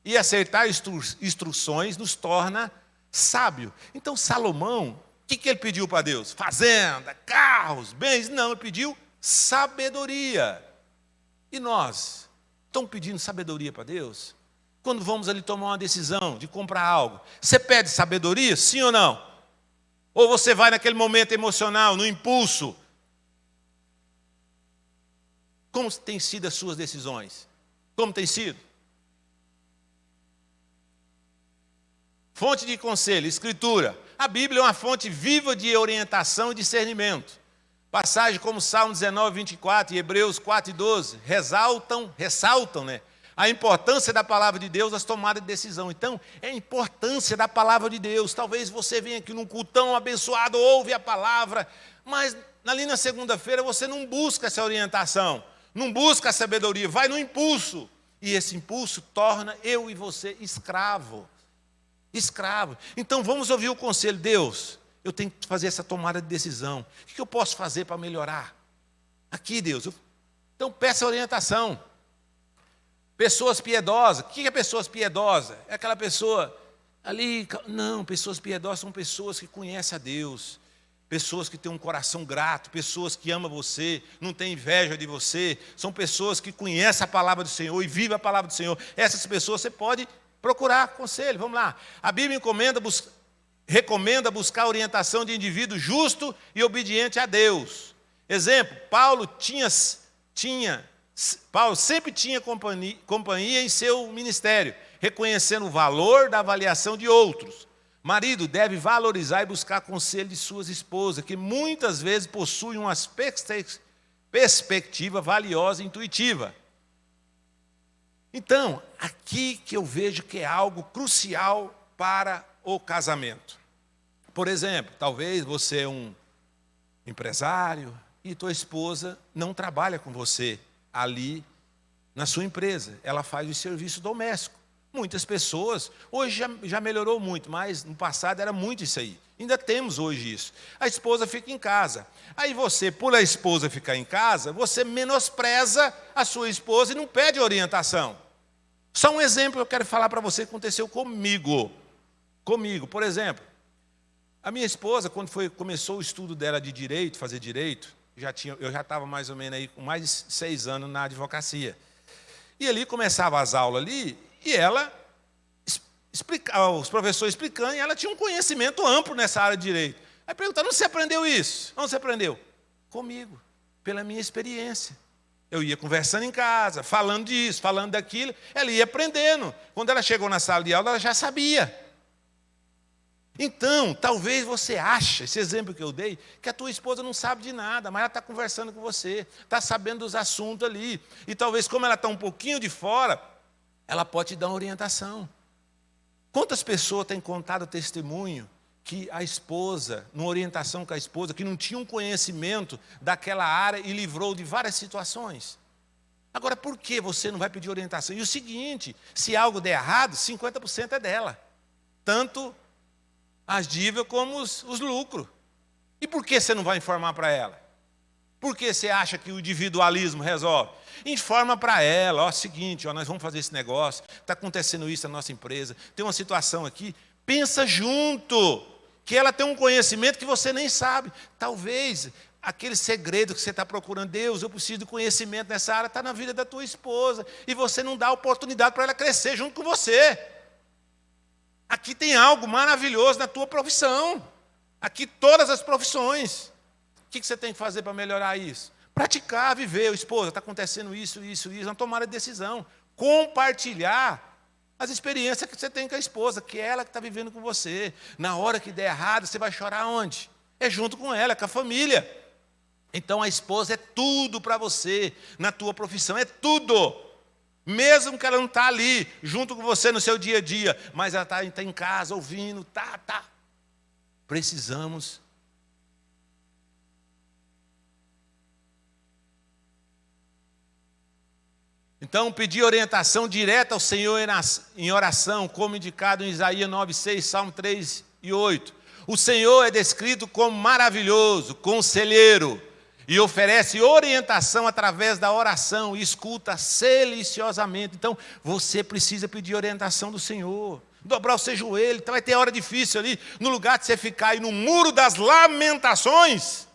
e acertar instruções nos torna sábio. Então Salomão, o que ele pediu para Deus? Fazenda, carros, bens? Não, ele pediu sabedoria. E nós, estamos pedindo sabedoria para Deus? Quando vamos ali tomar uma decisão de comprar algo, você pede sabedoria, sim ou não? Ou você vai naquele momento emocional, no impulso? Como têm sido as suas decisões? Como tem sido? Fonte de conselho, Escritura. A Bíblia é uma fonte viva de orientação e discernimento. Passagens como Salmo 19, 24 e Hebreus 4 e 12 ressaltam, né, a importância da palavra de Deus nas tomadas de decisão. Então, é a importância da palavra de Deus. Talvez você venha aqui num culto tão abençoado, ouve a palavra, mas ali na segunda-feira você não busca essa orientação, não busca a sabedoria, vai no impulso. E esse impulso torna eu e você escravo. Então vamos ouvir o conselho. Deus, eu tenho que fazer essa tomada de decisão. O que eu posso fazer para melhorar? Aqui, Deus. Então peça orientação. Pessoas piedosas. O que é pessoas piedosas? É aquela pessoa ali... Não, pessoas piedosas são pessoas que conhecem a Deus. Pessoas que têm um coração grato. Pessoas que amam você, não têm inveja de você. São pessoas que conhecem a palavra do Senhor e vivem a palavra do Senhor. Essas pessoas você pode procurar conselho. Vamos lá. A Bíblia recomenda buscar orientação de indivíduo justo e obediente a Deus. Exemplo, Paulo sempre tinha companhia em seu ministério, reconhecendo o valor da avaliação de outros. Marido deve valorizar e buscar conselho de suas esposas, que muitas vezes possuem uma perspectiva valiosa e intuitiva. Então, aqui que eu vejo que é algo crucial para o casamento. Por exemplo, talvez você é um empresário e tua esposa não trabalha com você ali na sua empresa. Ela faz o serviço doméstico. Muitas pessoas, hoje já melhorou muito, mas no passado era muito isso aí. Ainda temos hoje isso. A esposa fica em casa. Aí você, por a esposa ficar em casa, você menospreza a sua esposa e não pede orientação. Só um exemplo que eu quero falar para você que aconteceu comigo. Por exemplo, a minha esposa, quando começou o estudo dela de direito, fazer direito, eu já estava mais ou menos aí com mais de 6 anos na advocacia. E ali começava as aulas ali, e ela os professores explicando, e ela tinha um conhecimento amplo nessa área de direito. Aí perguntaram, onde você aprendeu isso? Onde você aprendeu? Comigo, pela minha experiência. Eu ia conversando em casa, falando disso, falando daquilo, ela ia aprendendo. Quando ela chegou na sala de aula, ela já sabia. Então, talvez você ache, esse exemplo que eu dei, que a tua esposa não sabe de nada, mas ela está conversando com você, está sabendo dos assuntos ali. E talvez, como ela está um pouquinho de fora, ela pode te dar uma orientação. Quantas pessoas têm contado testemunho que a esposa, numa orientação com a esposa, que não tinha um conhecimento daquela área e livrou de várias situações. Agora, por que você não vai pedir orientação? E o seguinte, se algo der errado, 50% é dela. Tanto as dívidas como os lucros. E por que você não vai informar para ela? Por que você acha que o individualismo resolve? Informa para ela, ó, seguinte, ó, nós vamos fazer esse negócio, está acontecendo isso na nossa empresa, tem uma situação aqui, pensa junto, que ela tem um conhecimento que você nem sabe. Talvez aquele segredo que você está procurando, Deus, eu preciso de conhecimento nessa área, está na vida da tua esposa, e você não dá oportunidade para ela crescer junto com você. Aqui tem algo maravilhoso na tua profissão, aqui todas as profissões. O que você tem que fazer para melhorar isso? Praticar, viver. Esposa, está acontecendo isso, não tomar a decisão. Compartilhar as experiências que você tem com a esposa, que é ela que está vivendo com você. Na hora que der errado, você vai chorar onde? É junto com ela, com a família. Então a esposa é tudo para você, na tua profissão, é tudo. Mesmo que ela não está ali, junto com você no seu dia a dia, mas ela está em casa, ouvindo, tá. Precisamos. Então, pedir orientação direta ao Senhor em oração, como indicado em Isaías 9:6, Salmo 3 e 8. O Senhor é descrito como maravilhoso, conselheiro, e oferece orientação através da oração e escuta silenciosamente. Então, você precisa pedir orientação do Senhor. Dobrar o seu joelho, então vai ter hora difícil ali, no lugar de você ficar aí no muro das lamentações.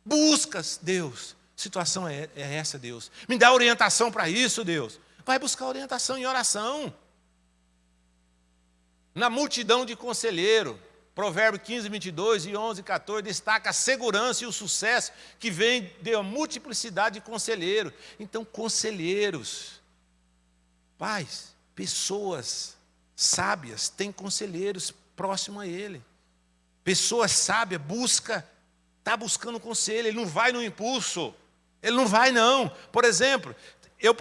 Buscas, Deus. Situação é essa, Deus. Me dá orientação para isso, Deus. Vai buscar orientação em oração. Na multidão de conselheiro, Provérbios 15, 22 e 11, 14, destaca a segurança e o sucesso que vem da multiplicidade de conselheiros. Então, conselheiros, pais, pessoas sábias, têm conselheiros próximos a ele. Pessoas sábias está buscando conselho, ele não vai no impulso. Ele não vai, não. Por exemplo, eu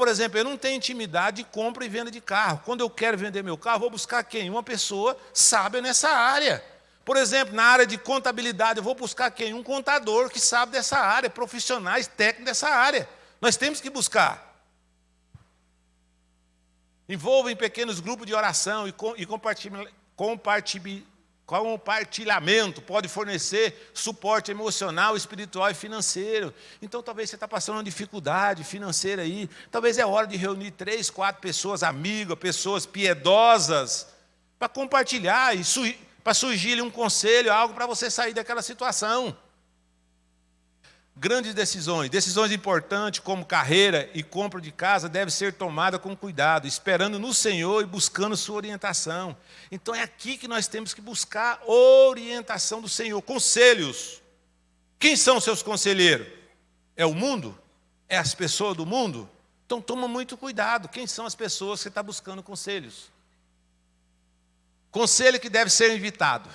não tenho intimidade de compra e venda de carro. Quando eu quero vender meu carro, vou buscar quem? Uma pessoa sábia nessa área. Por exemplo, na área de contabilidade, eu vou buscar quem? Um contador que sabe dessa área, profissionais, técnicos dessa área. Nós temos que buscar. Envolva em pequenos grupos de oração e compartilhamento, pode fornecer suporte emocional, espiritual e financeiro. Então, talvez você está passando uma dificuldade financeira aí. Talvez é hora de reunir 3, 4 pessoas amigas, pessoas piedosas, para compartilhar e para surgir um conselho, algo para você sair daquela situação. Grandes decisões importantes como carreira e compra de casa devem ser tomadas com cuidado, esperando no Senhor e buscando sua orientação. Então é aqui que nós temos que buscar orientação do Senhor, conselhos. Quem são seus conselheiros? É o mundo? É as pessoas do mundo? Então toma muito cuidado, quem são as pessoas que você está buscando conselhos? Conselho que deve ser evitado.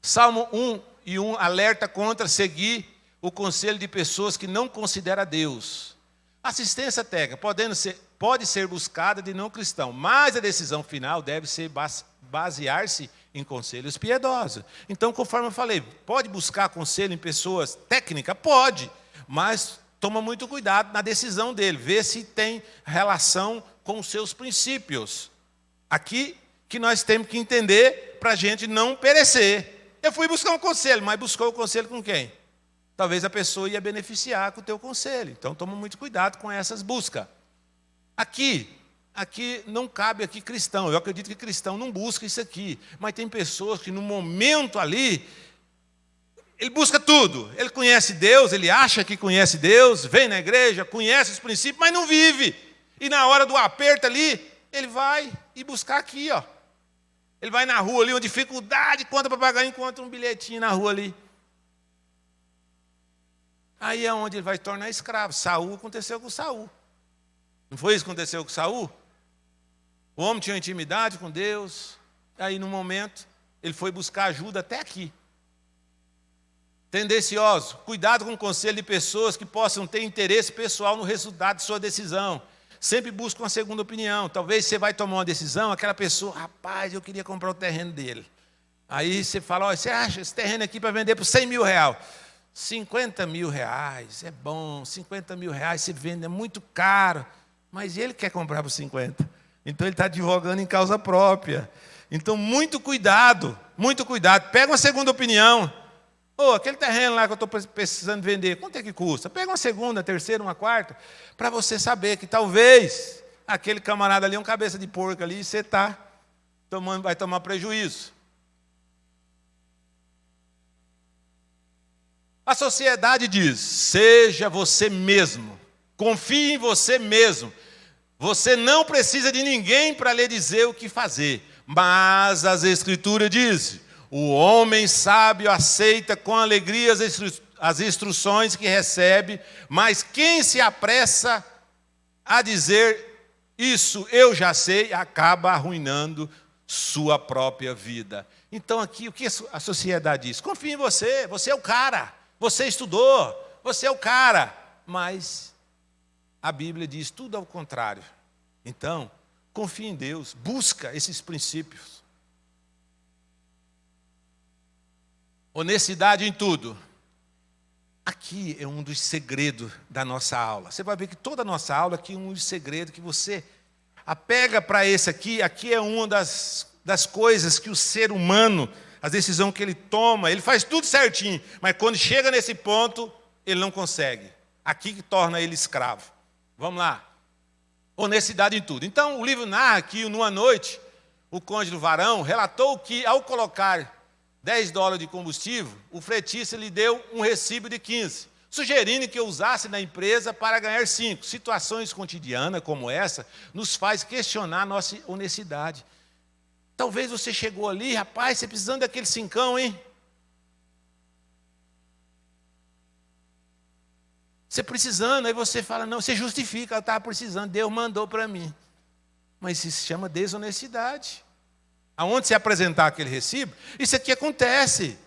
Salmo 1:1 alerta contra seguir o conselho de pessoas que não consideram Deus. Assistência técnica pode ser buscada de não cristão, mas a decisão final deve ser basear-se em conselhos piedosos. Então, conforme eu falei, pode buscar conselho em pessoas técnicas? Pode, mas toma muito cuidado na decisão dele, vê se tem relação com os seus princípios. Aqui que nós temos que entender para a gente não perecer. Eu fui buscar um conselho, mas buscou o conselho com quem? Talvez a pessoa ia beneficiar com o teu conselho. Então, toma muito cuidado com essas buscas. Aqui não cabe aqui cristão. Eu acredito que cristão não busca isso aqui. Mas tem pessoas que no momento ali, ele busca tudo. Ele conhece Deus, ele acha que conhece Deus, vem na igreja, conhece os princípios, mas não vive. E na hora do aperto ali, ele vai e buscar aqui, ó. Ele vai na rua ali, uma dificuldade, conta para pagar, encontra um bilhetinho na rua ali. Aí é onde ele vai tornar escravo. Saul aconteceu com Saul. Não foi isso que aconteceu com Saul? O homem tinha intimidade com Deus. Aí, no momento, ele foi buscar ajuda até aqui. Tendencioso. Cuidado com o conselho de pessoas que possam ter interesse pessoal no resultado de sua decisão. Sempre busca uma segunda opinião. Talvez você vai tomar uma decisão, aquela pessoa, rapaz, eu queria comprar o terreno dele. Aí você fala, olha, você acha esse terreno aqui para vender por 100 mil reais? 50 mil reais, é bom, 50 mil reais você vende, é muito caro. Mas ele quer comprar por 50. Então ele está advogando em causa própria. Então muito cuidado, muito cuidado. Pega uma segunda opinião. Aquele terreno lá que eu estou precisando vender, quanto é que custa? Pega uma segunda, terceira, uma quarta, para você saber que talvez aquele camarada ali é um cabeça de porco ali e você vai tomar prejuízo. A sociedade diz, seja você mesmo, confie em você mesmo. Você não precisa de ninguém para lhe dizer o que fazer. Mas as Escrituras dizem, o homem sábio aceita com alegria as instruções que recebe, mas quem se apressa a dizer isso eu já sei, acaba arruinando sua própria vida. Então aqui o que a sociedade diz? Confie em você, você é o cara. Você estudou, você é o cara. Mas a Bíblia diz tudo ao contrário. Então, confie em Deus, busca esses princípios. Honestidade em tudo. Aqui é um dos segredos da nossa aula. Você vai ver que toda a nossa aula aqui é um dos segredos que você apega para esse aqui. Aqui é uma das coisas que o ser humano, a decisão que ele toma, ele faz tudo certinho, mas quando chega nesse ponto, ele não consegue. Aqui que torna ele escravo. Vamos lá. Honestidade em tudo. Então, o livro narra que, numa noite, o cônjuge Varão relatou que, ao colocar $10 de combustível, o fretista lhe deu um recibo de 15, sugerindo que eu usasse na empresa para ganhar 5. Situações cotidianas como essa nos faz questionar a nossa honestidade. Talvez você chegou ali, rapaz, você precisando daquele 5, hein? Você precisando, aí você fala, não, você justifica, eu estava precisando, Deus mandou para mim. Mas isso se chama desonestidade. Aonde você apresentar aquele recibo, isso aqui acontece.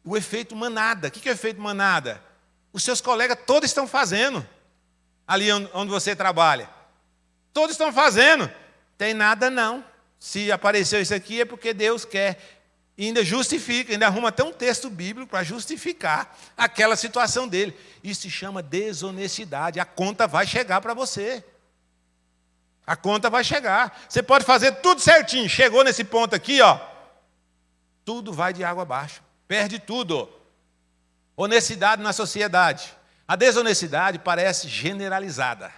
O efeito manada. O que é o efeito manada? Os seus colegas todos estão fazendo. Ali onde você trabalha. Todos estão fazendo. Tem nada não. Se apareceu isso aqui é porque Deus quer. E ainda justifica, ainda arruma até um texto bíblico para justificar aquela situação dele. Isso se chama desonestidade. A conta vai chegar para você. A conta vai chegar. Você pode fazer tudo certinho. Chegou nesse ponto aqui, tudo vai de água abaixo. Perde tudo. Honestidade na sociedade. A desonestidade parece generalizada.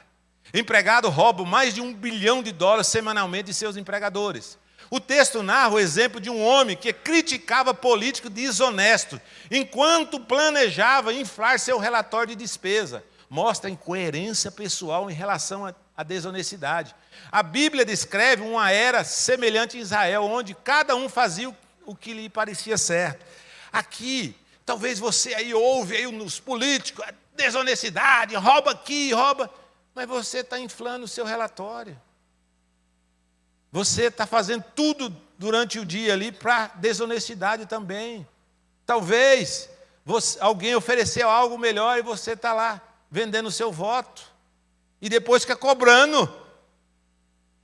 Empregado rouba mais de $1 bilhão semanalmente de seus empregadores. O texto narra o exemplo de um homem que criticava político desonesto, enquanto planejava inflar seu relatório de despesa. Mostra a incoerência pessoal em relação à desonestidade. A Bíblia descreve uma era semelhante em Israel, onde cada um fazia o que lhe parecia certo. Aqui, talvez você aí ouve aí nos políticos, a desonestidade, rouba aqui, rouba, mas você está inflando o seu relatório. Você está fazendo tudo durante o dia ali para desonestidade também. Talvez alguém ofereceu algo melhor e você está lá vendendo o seu voto. E depois fica cobrando.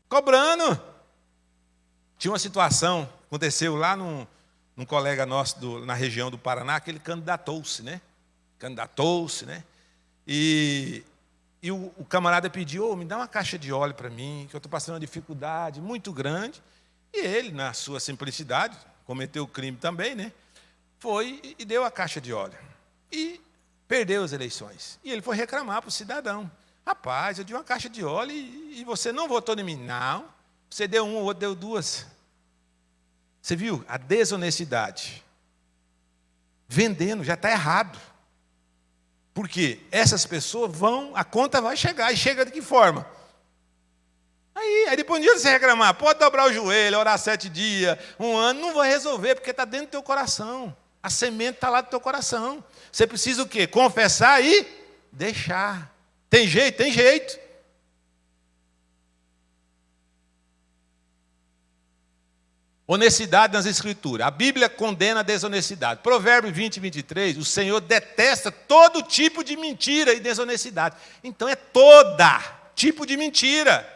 Cobrando. Tinha uma situação, aconteceu lá num colega nosso na região do Paraná, que ele candidatou-se, né? E o camarada pediu, me dá uma caixa de óleo para mim, que eu estou passando uma dificuldade muito grande. E ele, na sua simplicidade, cometeu o crime também, né? Foi e deu a caixa de óleo. E perdeu as eleições. E ele foi reclamar para o cidadão. Rapaz, eu dei uma caixa de óleo e você não votou em mim. Não, você deu uma, o outro deu 2. Você viu? A desonestidade. Vendendo, já está errado. Porque essas pessoas a conta vai chegar. E chega de que forma? Aí depois de você reclamar, pode dobrar o joelho, orar 7 dias, 1 ano, não vai resolver, porque está dentro do teu coração. A semente está lá do teu coração. Você precisa o quê? Confessar e deixar. Tem jeito? Tem jeito. Honestidade nas Escrituras. A Bíblia condena a desonestidade. Provérbios 20, 23, o Senhor detesta todo tipo de mentira e desonestidade. Então é toda tipo de mentira.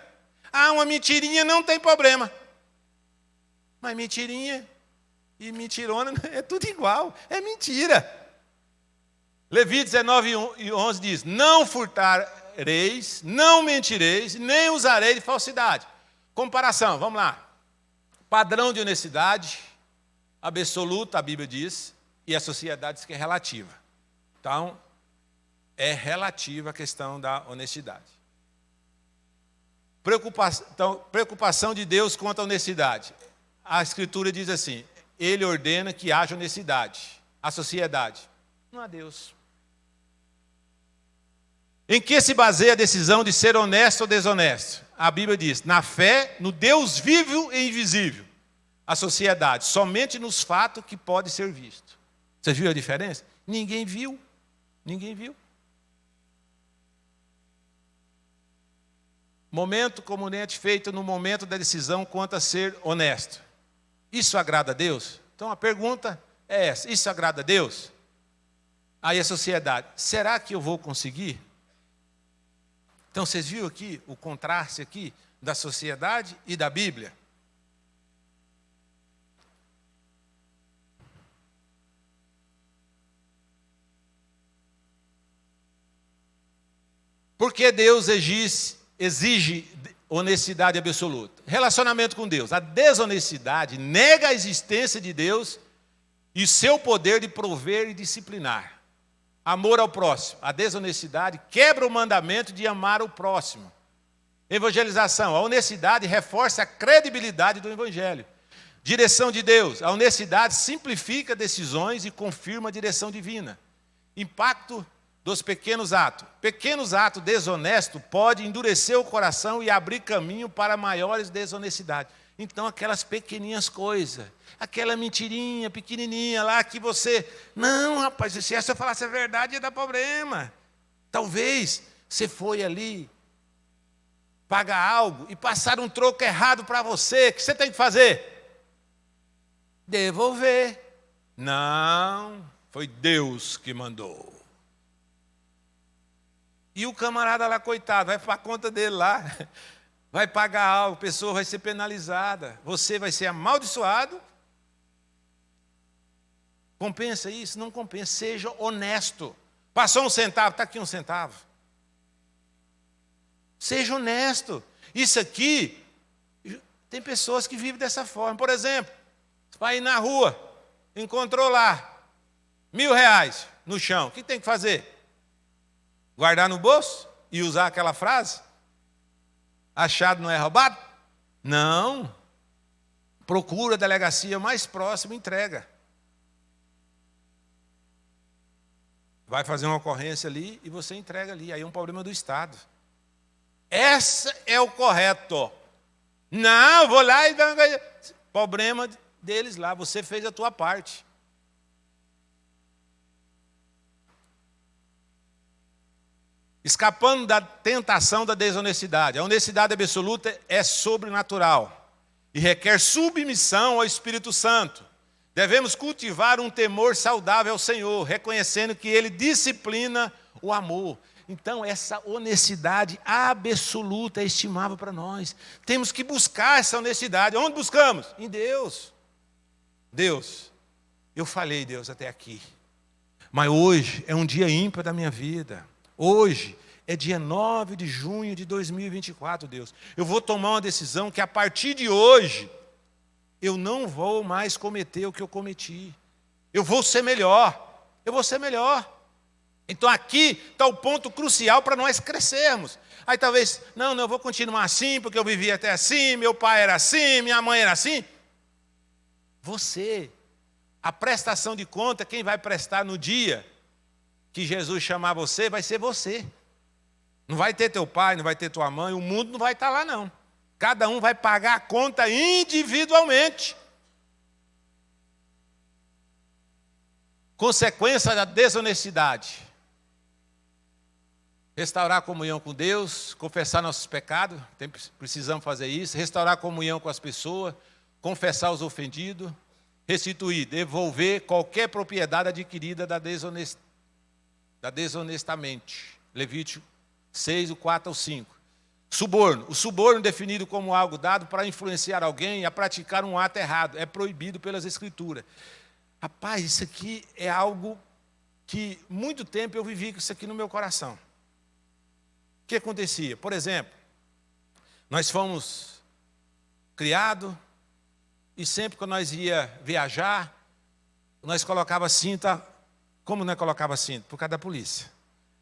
Uma mentirinha não tem problema. Mas mentirinha, e mentirona é tudo igual, é mentira. Levítico 19:11 diz: não furtareis, não mentireis, nem usareis de falsidade. Comparação, vamos lá. Padrão de honestidade, absoluta, a Bíblia diz, e a sociedade diz que é relativa. Então, é relativa a questão da honestidade. Preocupação de Deus quanto à honestidade. A Escritura diz assim: Ele ordena que haja honestidade. A sociedade, não há Deus. Em que se baseia a decisão de ser honesto ou desonesto? A Bíblia diz: na fé, no Deus vivo e invisível. A sociedade, somente nos fatos que pode ser visto. Você viu a diferença? Ninguém viu. Ninguém viu. Momento comunente feito no momento da decisão quanto a ser honesto. Isso agrada a Deus? Então a pergunta é essa: isso agrada a Deus? Aí a sociedade: será que eu vou conseguir? Então vocês viram aqui o contraste aqui da sociedade e da Bíblia? Por que Deus exige honestidade absoluta? Relacionamento com Deus. A desonestidade nega a existência de Deus e seu poder de prover e disciplinar. Amor ao próximo. A desonestidade quebra o mandamento de amar o próximo. Evangelização. A honestidade reforça a credibilidade do Evangelho. Direção de Deus. A honestidade simplifica decisões e confirma a direção divina. Impacto dos pequenos atos. Pequenos atos desonestos podem endurecer o coração e abrir caminho para maiores desonestidades. Então, aquelas pequeninhas coisas, aquela mentirinha pequenininha lá que você... Não, rapaz, se essa eu falasse a verdade ia dar problema. Talvez você foi ali pagar algo e passaram um troco errado para você. O que você tem que fazer? Devolver. Não, foi Deus que mandou. E o camarada lá, coitado, vai para a conta dele lá, vai pagar algo, a pessoa vai ser penalizada, você vai ser amaldiçoado. Compensa isso? Não compensa. Seja honesto. Passou um centavo, está aqui um centavo. Seja honesto. Isso aqui, tem pessoas que vivem dessa forma. Por exemplo, você vai ir na rua, encontrou lá R$1.000 no chão, o que tem que fazer? Guardar no bolso e usar aquela frase? Achado não é roubado? Não. Procura a delegacia mais próxima e entrega. Vai fazer uma ocorrência ali e você entrega ali. Aí é um problema do Estado. Esse é o correto. Não, vou lá e... Problema deles lá, você fez a tua parte. Escapando da tentação da desonestidade. A honestidade absoluta é sobrenatural e requer submissão ao Espírito Santo. Devemos cultivar um temor saudável ao Senhor, reconhecendo que Ele disciplina o amor. Então, essa honestidade absoluta é estimável para nós. Temos que buscar essa honestidade. Onde buscamos? Em Deus. Deus, eu falei, Deus, até aqui. Mas hoje é um dia ímpar da minha vida. Hoje é dia 9 de junho de 2024, Deus. Eu vou tomar uma decisão que a partir de hoje eu não vou mais cometer o que eu cometi. Eu vou ser melhor. Eu vou ser melhor. Então aqui está o ponto crucial para nós crescermos. Aí talvez, não, eu vou continuar assim, porque eu vivi até assim, meu pai era assim, minha mãe era assim. Você, a prestação de conta, quem vai prestar no dia que Jesus chamar você, vai ser você. Não vai ter teu pai, não vai ter tua mãe, o mundo não vai estar lá não. Cada um vai pagar a conta individualmente. Consequência da desonestidade. Restaurar a comunhão com Deus, confessar nossos pecados, precisamos fazer isso. Restaurar a comunhão com as pessoas, confessar os ofendidos, restituir, devolver qualquer propriedade adquirida desonestamente. Levítico 6, o 4 ao 5. Suborno. O suborno definido como algo dado para influenciar alguém a praticar um ato errado. É proibido pelas Escrituras. Rapaz, isso aqui é algo que muito tempo eu vivi com isso aqui no meu coração. O que acontecia? Por exemplo, nós fomos criados e sempre que nós ia viajar, nós colocava cinta. Como não colocava cinto? Por causa da polícia.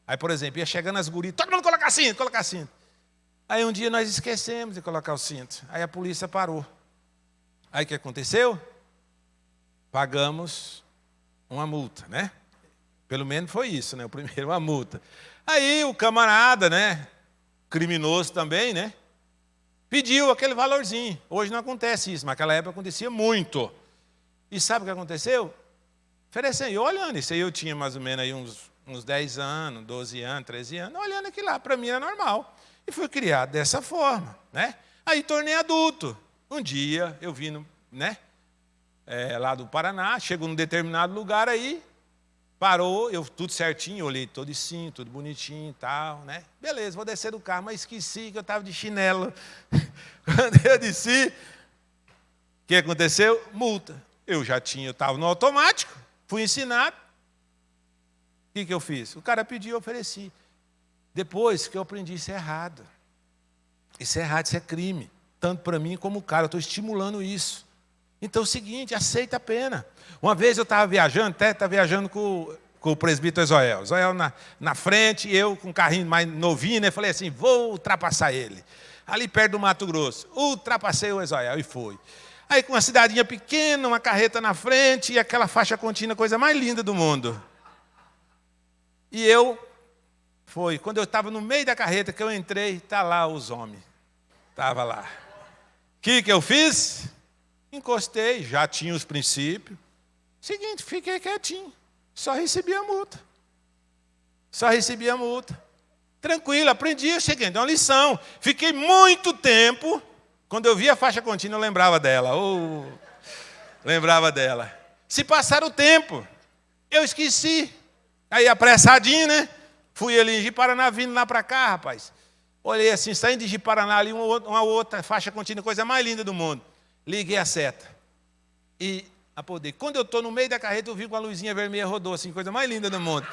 Aí, por exemplo, ia chegando as gurias, todo mundo colocar cinto, colocar cinto. Aí um dia nós esquecemos de colocar o cinto. Aí a polícia parou. Aí o que aconteceu? Pagamos uma multa, né? Pelo menos foi isso, né? O primeiro, uma multa. Aí o camarada, né? Criminoso também, né? Pediu aquele valorzinho. Hoje não acontece isso, mas naquela época acontecia muito. E sabe o que aconteceu? Oferecendo, olhando, isso aí eu tinha mais ou menos aí uns 10 anos, 12 anos, 13 anos, olhando aquilo lá, para mim era normal. E fui criado dessa forma, né? Aí tornei adulto. Um dia eu vim, né? Lá do Paraná, chego num determinado lugar aí, parou, eu tudo certinho, olhei todo sim, tudo bonitinho e tal, né? Beleza, vou descer do carro, mas esqueci que eu estava de chinelo. Quando eu desci, o que aconteceu? Multa. Eu estava no automático, fui ensinado. O que eu fiz? O cara pediu, eu ofereci. Depois que eu aprendi, isso é errado. Isso é errado, isso é crime. Tanto para mim como o cara, eu estou estimulando isso. Então é o seguinte, aceita a pena. Uma vez eu estava viajando, com o presbítero Zoel. Zoel na frente, eu com um carrinho mais novinho, né? Falei assim, vou ultrapassar ele. Ali perto do Mato Grosso. Ultrapassei o Zoel e fui. Aí com uma cidadinha pequena, uma carreta na frente e aquela faixa contínua, coisa mais linda do mundo. E quando eu estava no meio da carreta que eu entrei, está lá os homens. Estava lá. O que eu fiz? Encostei, já tinha os princípios. Seguinte, fiquei quietinho. Só recebi a multa. Tranquilo, aprendi, eu cheguei, deu uma lição. Fiquei muito tempo, quando eu via a faixa contínua, eu lembrava dela. Lembrava dela. Se passar o tempo, eu esqueci. Aí apressadinho, né? Fui ali em Ji-Paraná, vindo lá para cá, rapaz. Olhei assim, saindo de Ji-Paraná ali, uma outra faixa contínua, coisa mais linda do mundo. Liguei a seta. E apodei. Quando eu estou no meio da carreta, eu vi com a luzinha vermelha rodou, assim, coisa mais linda do mundo.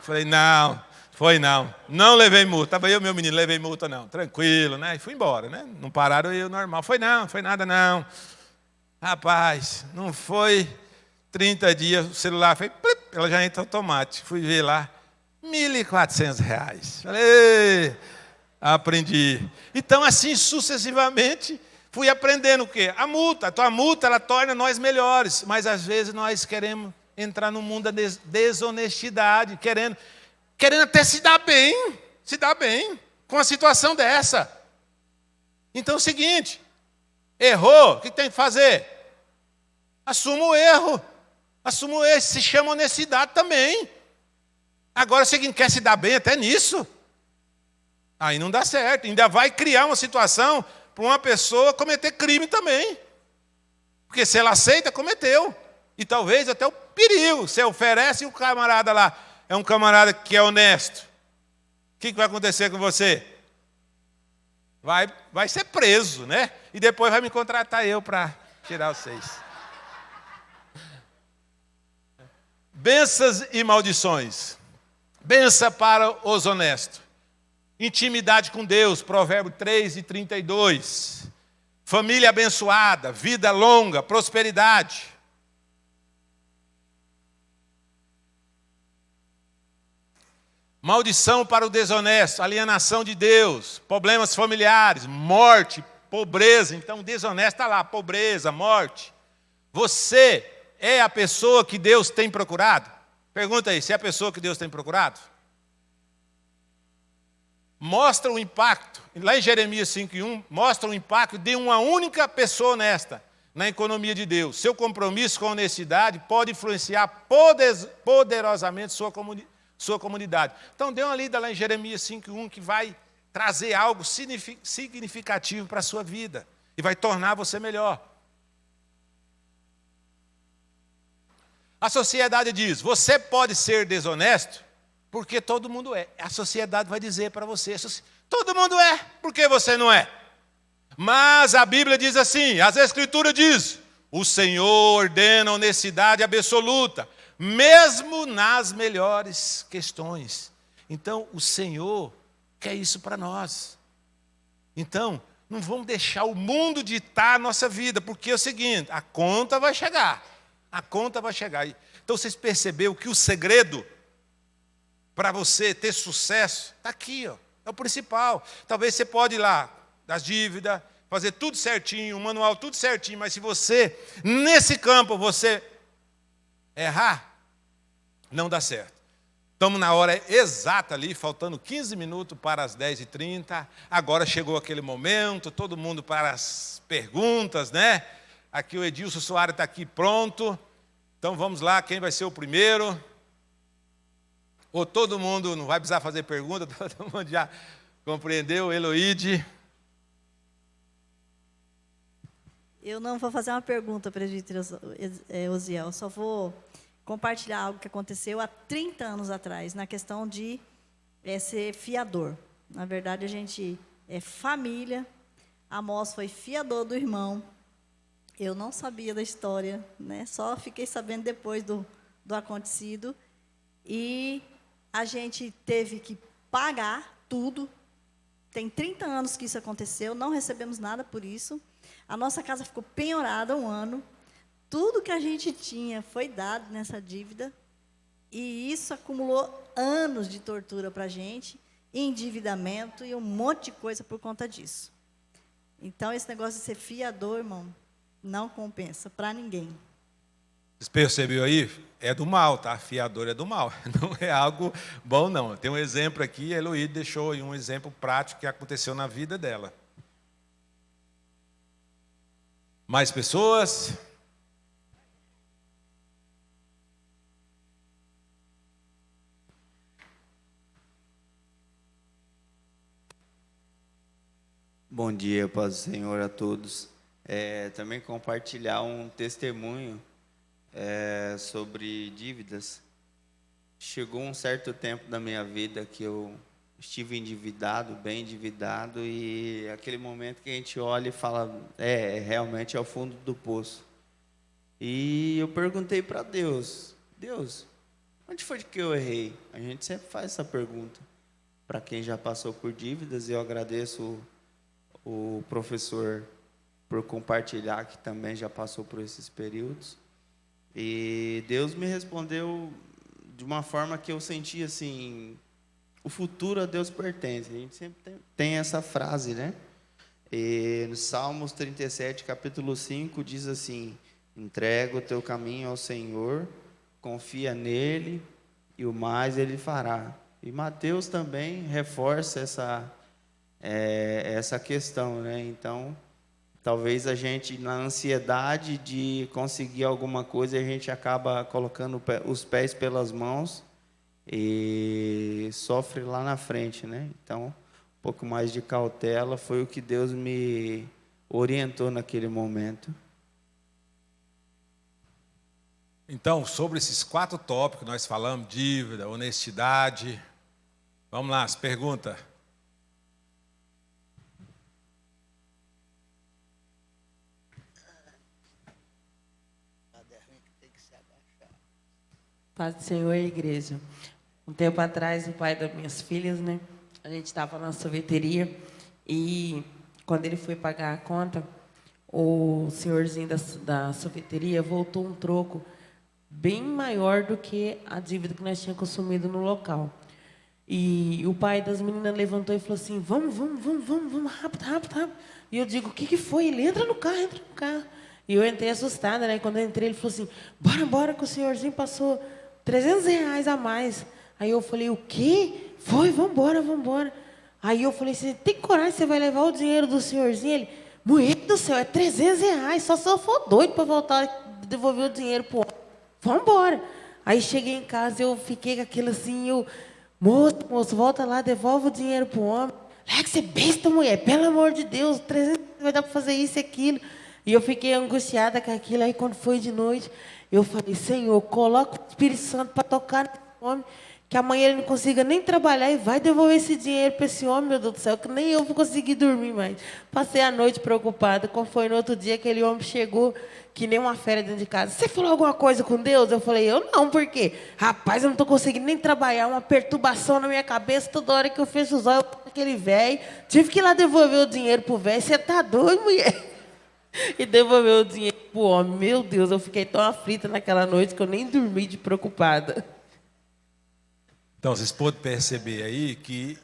Falei, não, foi não. Não levei multa. Estava eu, meu menino, levei multa não. Tranquilo, né? E fui embora, né? Não pararam eu normal. Foi nada não. Rapaz, não foi 30 dias, o celular foi, ela já entra automático. Fui ver lá, R$1.400. Falei, aprendi. Então, assim, sucessivamente, fui aprendendo o quê? A multa. Então, a multa, ela torna nós melhores. Mas, às vezes, nós queremos entrar no mundo da desonestidade, querendo até se dar bem com uma situação dessa. Então, é o seguinte, errou, o que tem que fazer? Assuma o erro. Se chama honestidade também. Agora, o seguinte, quer se dar bem até nisso? Aí não dá certo. Ainda vai criar uma situação para uma pessoa cometer crime também. Porque se ela aceita, cometeu. E talvez até o perigo. Você oferece e o camarada lá é um camarada que é honesto. O que vai acontecer com você? Vai ser preso, né? E depois vai me contratar eu para tirar vocês. Bênçãos e maldições. Benção para os honestos. Intimidade com Deus, Provérbio 3:32. Família abençoada, vida longa, prosperidade. Maldição para o desonesto, alienação de Deus, problemas familiares, morte, pobreza. Então, desonesto está lá, pobreza, morte. Você é a pessoa que Deus tem procurado? Pergunta aí, se é a pessoa que Deus tem procurado? Mostra o impacto, lá em Jeremias 5:1, mostra o impacto de uma única pessoa honesta na economia de Deus. Seu compromisso com a honestidade pode influenciar poderosamente sua comunidade. Então, dê uma lida lá em Jeremias 5:1 que vai trazer algo significativo para a sua vida e vai tornar você melhor. A sociedade diz, você pode ser desonesto porque todo mundo é. A sociedade vai dizer para você, Todo mundo é, por que você não é? Mas a Bíblia diz assim, as Escrituras dizem, o Senhor ordena a honestidade absoluta, mesmo nas melhores questões. Então, o Senhor quer isso para nós. Então, não vamos deixar o mundo ditar a nossa vida, porque é o seguinte, a conta vai chegar. A conta vai chegar. Então, vocês perceberam que o segredo para você ter sucesso está aqui, ó, é o principal. Talvez você pode ir lá, das dívidas, fazer tudo certinho, o manual tudo certinho, mas se você, nesse campo, você errar, não dá certo. Estamos na hora exata ali, faltando 15 minutos para as 10h30. Agora chegou aquele momento, todo mundo para as perguntas, né? Aqui o Edilson Soares está aqui pronto. Então vamos lá, quem vai ser o primeiro? Ou todo mundo, não vai precisar fazer pergunta, todo mundo já compreendeu? Eloíde. Eu não vou fazer uma pergunta, presbítero Osiel, só vou compartilhar algo que aconteceu há 30 anos atrás, na questão de ser fiador. Na verdade, a gente é família. Amós foi fiador do irmão. Eu não sabia da história, né? Só fiquei sabendo depois do acontecido. E a gente teve que pagar tudo. Tem 30 anos que isso aconteceu, não recebemos nada por isso. A nossa casa ficou penhorada 1 ano. Tudo que a gente tinha foi dado nessa dívida. E isso acumulou anos de tortura para a gente, endividamento e um monte de coisa por conta disso. Então, esse negócio de ser fiador, irmão, não compensa para ninguém. Vocês perceberam aí? É do mal, tá? Fiador é do mal. Não é algo bom, não. Tem um exemplo aqui, a Eloíde deixou aí um exemplo prático que aconteceu na vida dela. Mais pessoas? Bom dia, paz do Senhor a todos. Também compartilhar um testemunho sobre dívidas. Chegou um certo tempo da minha vida que eu estive endividado, bem endividado, e aquele momento que a gente olha e fala, realmente é o fundo do poço. E eu perguntei para Deus, onde foi que eu errei? A gente sempre faz essa pergunta para quem já passou por dívidas, e eu agradeço o professor por compartilhar, que também já passou por esses períodos. E Deus me respondeu de uma forma que eu senti assim, o futuro a Deus pertence. A gente sempre tem essa frase, né? E no Salmos 37, capítulo 5, diz assim, entrega o teu caminho ao Senhor, confia nele, e o mais ele fará. E Mateus também reforça essa questão, né? Então, talvez a gente, na ansiedade de conseguir alguma coisa, a gente acaba colocando os pés pelas mãos e sofre lá na frente, né? Então, um pouco mais de cautela foi o que Deus me orientou naquele momento. Então, sobre esses 4 tópicos que nós falamos, dívida, honestidade, vamos lá, as perguntas. Paz do Senhor, igreja. Um tempo atrás, o pai das minhas filhas, né? A gente estava na sorveteria e quando ele foi pagar a conta, o senhorzinho da sorveteria voltou um troco bem maior do que a dívida que nós tínhamos consumido no local. E o pai das meninas levantou e falou assim, vamos, rápido. E eu digo, o que foi? Ele, entra no carro. E eu entrei assustada, né? Quando eu entrei, ele falou assim, bora, que o senhorzinho passou R$300 a mais. Aí eu falei, o quê? Foi, vambora. Aí eu falei, você tem coragem, você vai levar o dinheiro do senhorzinho? Ele, mulher do céu, é R$300, só se eu for doido para voltar e devolver o dinheiro pro homem. Vambora. Aí cheguei em casa, eu fiquei com aquilo assim, moço, volta lá, devolve o dinheiro pro homem. Que você é besta, mulher, pelo amor de Deus, 300 vai dar para fazer isso e aquilo. E eu fiquei angustiada com aquilo. Aí quando foi de noite, eu falei, Senhor, coloca o Espírito Santo para tocar nesse homem, que amanhã ele não consiga nem trabalhar e vai devolver esse dinheiro para esse homem, meu Deus do céu, que nem eu vou conseguir dormir mais. Passei a noite preocupada. Quando foi no outro dia, aquele homem chegou que nem uma fera dentro de casa. Você falou alguma coisa com Deus? Eu falei, eu não, por quê? Rapaz, eu não estou conseguindo nem trabalhar, uma perturbação na minha cabeça, toda hora que eu fecho os olhos, aquele velho. Tive que ir lá devolver o dinheiro pro velho. Você tá doido, mulher? E devolveu o dinheiro pro homem. Meu Deus, eu fiquei tão aflita naquela noite que eu nem dormi de preocupada. Então, vocês podem perceber aí que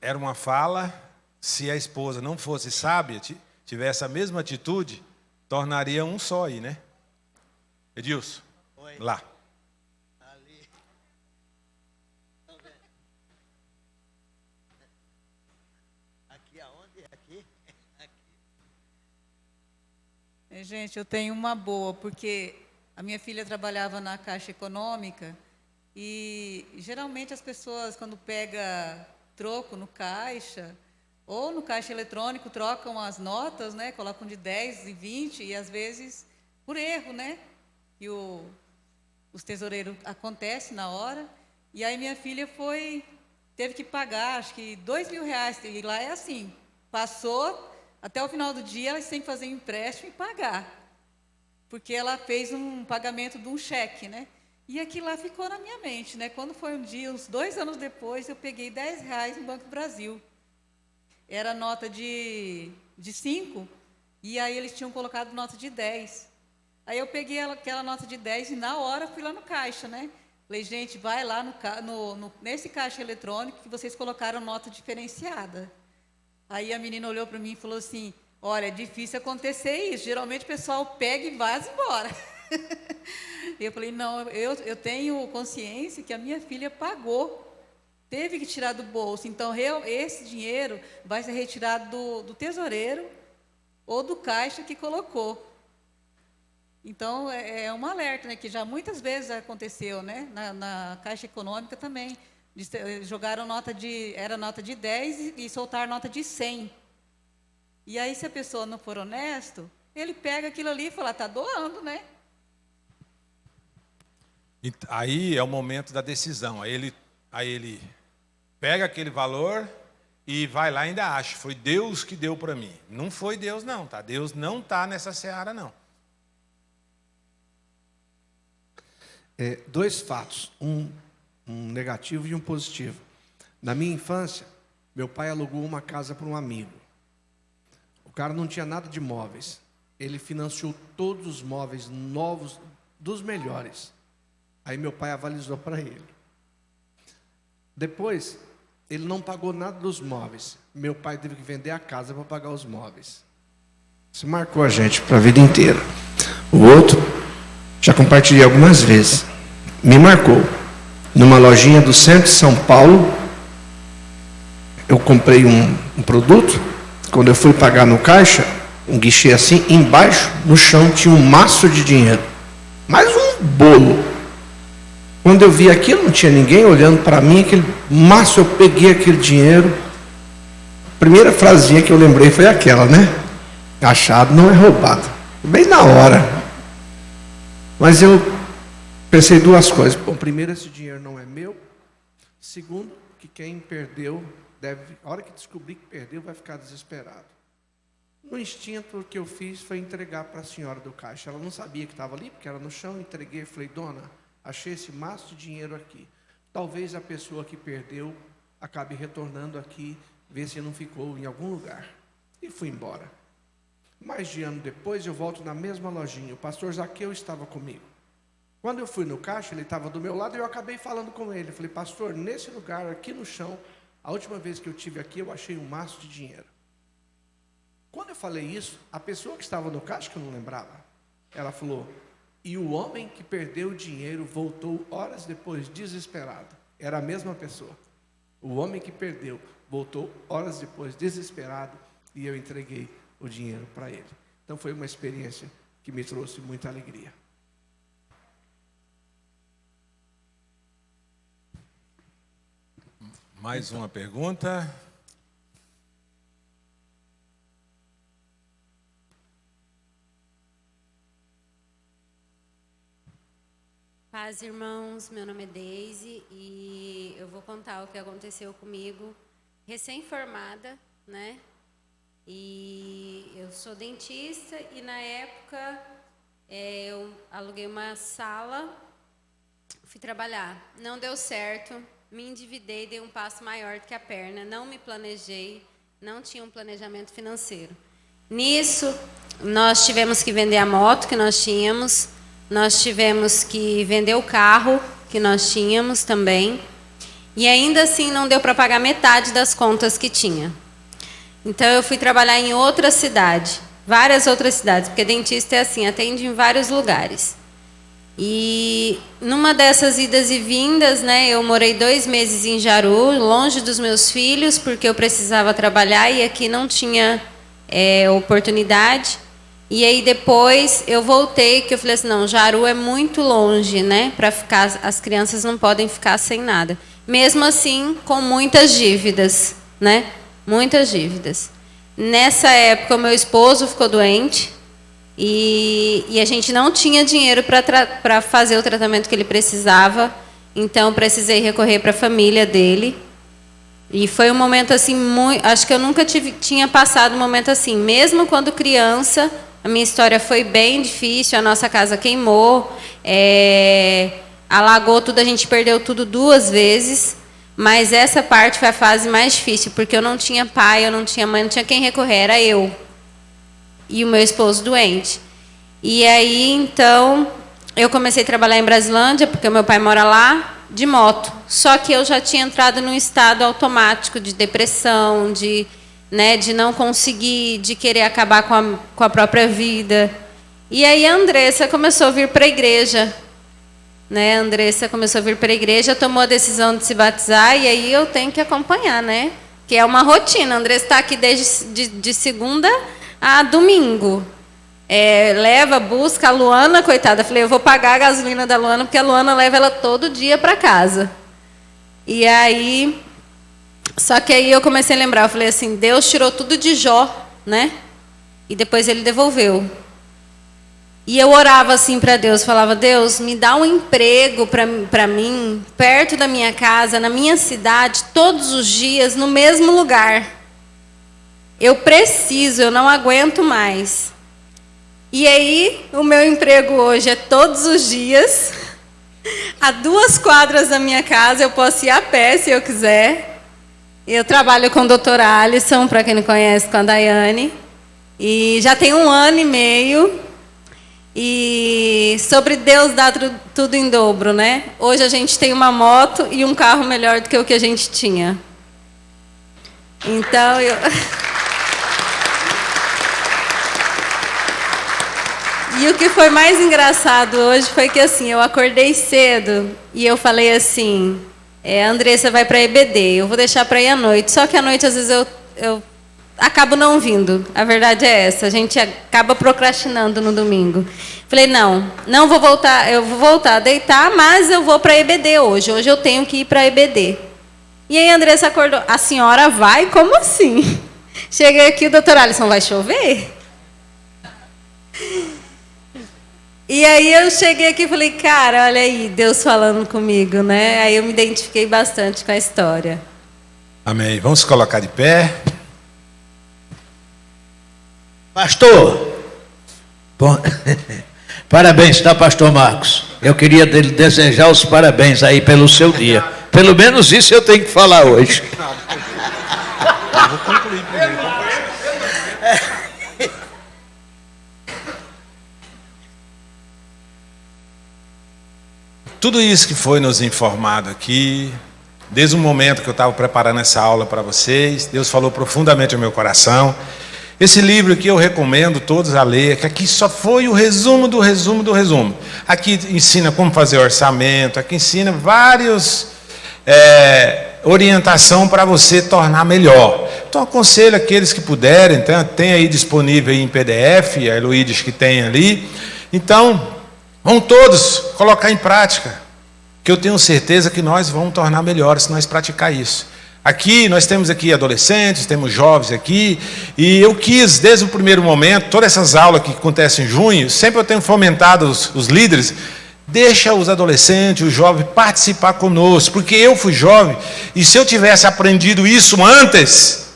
era uma fala, se a esposa não fosse sábia, tivesse a mesma atitude, tornaria um só aí, né? Edilson, Oi. lá. Ali. Tá vendo? Aqui aonde? Aqui? Aqui. Gente, eu tenho uma boa, porque a minha filha trabalhava na Caixa Econômica e geralmente as pessoas, quando pega troco no caixa ou no caixa eletrônico, trocam as notas, né? Colocam de 10 e 20 e às vezes por erro, né? E os tesoureiros acontece na hora. E aí minha filha teve que pagar, acho que R$ 2.000. E lá é assim, passou, até o final do dia elas têm que fazer um empréstimo e pagar. Porque ela fez um pagamento de um cheque, né? E aquilo lá ficou na minha mente, né? Quando foi um dia, uns 2 anos depois, eu peguei R$ 10 no Banco do Brasil. Era nota de 5, e aí eles tinham colocado nota de 10. Aí eu peguei aquela nota de 10 e na hora fui lá no caixa, né? Falei, gente, vai lá nesse caixa eletrônico que vocês colocaram nota diferenciada. Aí a menina olhou para mim e falou assim, olha, é difícil acontecer isso, geralmente o pessoal pega e vaza embora. Eu falei, não, eu tenho consciência que a minha filha pagou, teve que tirar do bolso, então esse dinheiro vai ser retirado do tesoureiro ou do caixa que colocou. Então, é um alerta, né, que já muitas vezes aconteceu, né, na Caixa Econômica também. Jogaram era nota de 10 e soltaram nota de 100. E aí, se a pessoa não for honesto, ele pega aquilo ali e fala, está doando, né? Aí é o momento da decisão. Aí ele pega aquele valor e vai lá e ainda acha, foi Deus que deu para mim. Não foi Deus não, tá? Deus não está nessa seara não. 2 fatos, um negativo e um positivo. Na minha infância, meu pai alugou uma casa para um amigo. O cara não tinha nada de móveis. Ele financiou todos os móveis novos, dos melhores. Aí meu pai avalizou para ele. Depois, ele não pagou nada dos móveis. Meu pai teve que vender a casa para pagar os móveis. Isso marcou a gente para a vida inteira. O outro, já compartilhei algumas vezes, me marcou. Numa lojinha do centro de São Paulo, eu comprei um produto. Quando eu fui pagar no caixa, um guichê assim, embaixo, no chão, tinha um maço de dinheiro. Mais um bolo. Quando eu vi aquilo, não tinha ninguém olhando para mim, aquele maço, eu peguei aquele dinheiro. A primeira frasinha que eu lembrei foi aquela, né? Achado não é roubado. Bem na hora. Mas eu pensei 2 coisas. Bom, primeiro, esse dinheiro não é meu. Segundo, que quem perdeu, a hora que descobrir que perdeu, vai ficar desesperado. No instinto, o que eu fiz foi entregar para a senhora do caixa. Ela não sabia que estava ali, porque era no chão. Entreguei e falei, dona, achei esse maço de dinheiro aqui. Talvez a pessoa que perdeu acabe retornando aqui, ver se não ficou em algum lugar. E fui embora. Mais de ano depois, eu volto na mesma lojinha. O pastor Zaqueu estava comigo. Quando eu fui no caixa, ele estava do meu lado e eu acabei falando com ele. Eu falei, pastor, nesse lugar, aqui no chão, a última vez que eu estive aqui, eu achei um maço de dinheiro. Quando eu falei isso, a pessoa que estava no caixa, que eu não lembrava, ela falou, e o homem que perdeu o dinheiro voltou horas depois, desesperado. Era a mesma pessoa. O homem que perdeu voltou horas depois, desesperado, e eu entreguei o dinheiro para ele. Então foi uma experiência que me trouxe muita alegria. Mais uma pergunta. Paz, irmãos. Meu nome é Deise e eu vou contar o que aconteceu comigo recém-formada, né? E eu sou dentista e na época eu aluguei uma sala, fui trabalhar. Não deu certo, me endividei, dei um passo maior do que a perna, não me planejei, não tinha um planejamento financeiro. Nisso, nós tivemos que vender a moto que nós tínhamos, nós tivemos que vender o carro que nós tínhamos também, e ainda assim não deu para pagar metade das contas que tinha. Então eu fui trabalhar em outra cidade, várias outras cidades, porque dentista é assim, atende em vários lugares. E numa dessas idas e vindas, né, eu morei 2 meses em Jaru, longe dos meus filhos, porque eu precisava trabalhar e aqui não tinha oportunidade. E aí depois eu voltei, que eu falei assim, não, Jaru é muito longe, né, para ficar, as crianças não podem ficar sem nada. Mesmo assim, com muitas dívidas, né, muitas dívidas. Nessa época, o meu esposo ficou doente e a gente não tinha dinheiro para fazer o tratamento que ele precisava, então precisei recorrer para a família dele. E foi um momento assim, acho que eu nunca tinha passado um momento assim, mesmo quando criança. A minha história foi bem difícil, a nossa casa queimou, alagou tudo, a gente perdeu tudo 2 vezes, mas essa parte foi a fase mais difícil, porque eu não tinha pai, eu não tinha mãe, não tinha quem recorrer, era eu e o meu esposo doente. E aí, então, eu comecei a trabalhar em Brasilândia, porque o meu pai mora lá, de moto. Só que eu já tinha entrado num estado automático de depressão, de não conseguir, de querer acabar com a própria vida. E aí a Andressa começou a vir para a igreja. Né? A Andressa começou a vir para a igreja, tomou a decisão de se batizar, e aí eu tenho que acompanhar, né? Que é uma rotina. A Andressa está aqui desde de segunda a domingo. Leva, busca a Luana, coitada. Falei, eu vou pagar a gasolina da Luana, porque a Luana leva ela todo dia para casa. E aí... Só que aí eu comecei a lembrar, eu falei assim, Deus tirou tudo de Jó, né? E depois ele devolveu. E eu orava assim para Deus, falava, Deus, me dá um emprego para mim, perto da minha casa, na minha cidade, todos os dias, no mesmo lugar. Eu preciso, eu não aguento mais. E aí, o meu emprego hoje é todos os dias, a 2 quadras da minha casa, eu posso ir a pé se eu quiser. Eu trabalho com o Dr. Alisson, para quem não conhece, com a Daiane. E já tem 1 ano e meio. E sobre Deus dar tudo em dobro, né? Hoje a gente tem uma moto e um carro melhor do que o que a gente tinha. Então, E o que foi mais engraçado hoje foi que assim, eu acordei cedo e eu falei assim... a Andressa vai para a EBD, eu vou deixar para ir à noite. Só que à noite, às vezes, eu acabo não vindo. A verdade é essa, a gente acaba procrastinando no domingo. Falei, não vou voltar, eu vou voltar a deitar, mas eu vou para a EBD hoje. Hoje eu tenho que ir para a EBD. E aí a Andressa acordou, a senhora vai? Como assim? Cheguei aqui, o doutor Alisson, vai chover? E aí eu cheguei aqui e falei, cara, olha aí, Deus falando comigo, né? Aí eu me identifiquei bastante com a história. Amém. Vamos colocar de pé. Pastor, bom, parabéns, tá, pastor Marcos? Eu queria desejar os parabéns aí pelo seu dia. Pelo menos isso eu tenho que falar hoje. Eu vou concluir primeiro. Tudo isso que foi nos informado aqui, desde o momento que eu estava preparando essa aula para vocês, Deus falou profundamente ao meu coração. Esse livro aqui eu recomendo todos a ler, que aqui só foi o resumo do resumo do resumo. Aqui ensina como fazer orçamento, aqui ensina vários orientação para você tornar melhor. Então aconselho aqueles que puderem, tem aí disponível aí em PDF, a Heloídes que tem ali. Então, vão todos colocar em prática, que eu tenho certeza que nós vamos tornar melhores se nós praticar isso. Aqui, nós temos aqui adolescentes, temos jovens aqui, e eu quis, desde o primeiro momento, todas essas aulas que acontecem em junho, sempre eu tenho fomentado os líderes, Deixa os adolescentes, os jovens participar conosco, porque eu fui jovem, e se eu tivesse aprendido isso antes,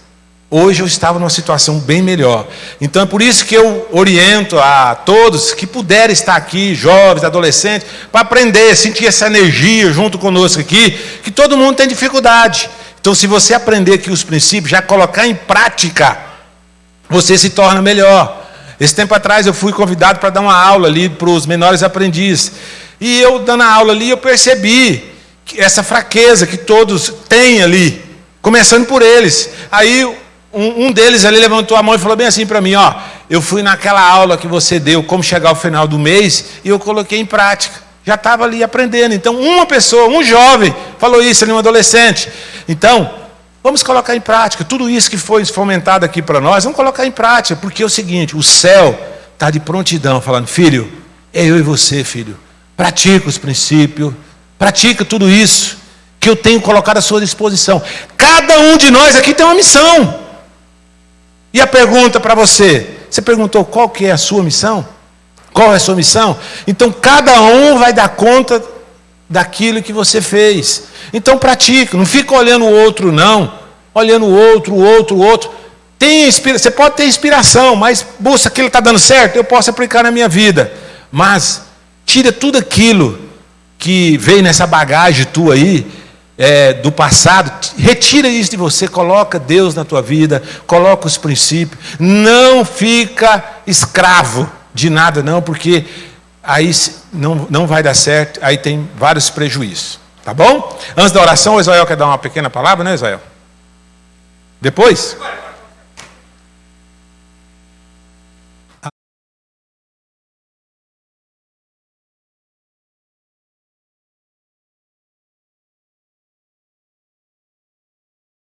hoje eu estava numa situação bem melhor. Então é por isso que eu oriento a todos que puderem estar aqui, jovens, adolescentes, para aprender, sentir essa energia junto conosco aqui, que todo mundo tem dificuldade. Então se você aprender aqui os princípios, já colocar em prática, você se torna melhor. Esse tempo atrás eu fui convidado para dar uma aula ali para os menores aprendizes. E eu dando a aula ali, eu percebi que essa fraqueza que todos têm ali, começando por eles. Aí um deles ali levantou a mão e falou bem assim para mim, ó, eu fui naquela aula que você deu, como chegar ao final do mês, e eu coloquei em prática. Já estava ali aprendendo. Então uma pessoa, um jovem, falou isso ali, um adolescente. Então, vamos colocar em prática. Tudo isso que foi fomentado aqui para nós, vamos colocar em prática, porque é o seguinte, o céu está de prontidão, falando, filho, é eu e você, filho. Pratica os princípios, pratica tudo isso que eu tenho colocado à sua disposição. Cada um de nós aqui tem uma missão. E a pergunta para você perguntou qual que é a sua missão? Qual é a sua missão? Então cada um vai dar conta daquilo que você fez. Então pratica, não fica olhando o outro não, olhando o outro. Você pode ter inspiração, mas busca, aquilo está dando certo, eu posso aplicar na minha vida. Mas tira tudo aquilo que veio nessa bagagem tua aí, do passado, retira isso de você, coloca Deus na tua vida, coloca os princípios, não fica escravo de nada não, porque aí não vai dar certo, aí tem vários prejuízos, tá bom? Antes da oração, o Israel quer dar uma pequena palavra, né, Israel? Depois?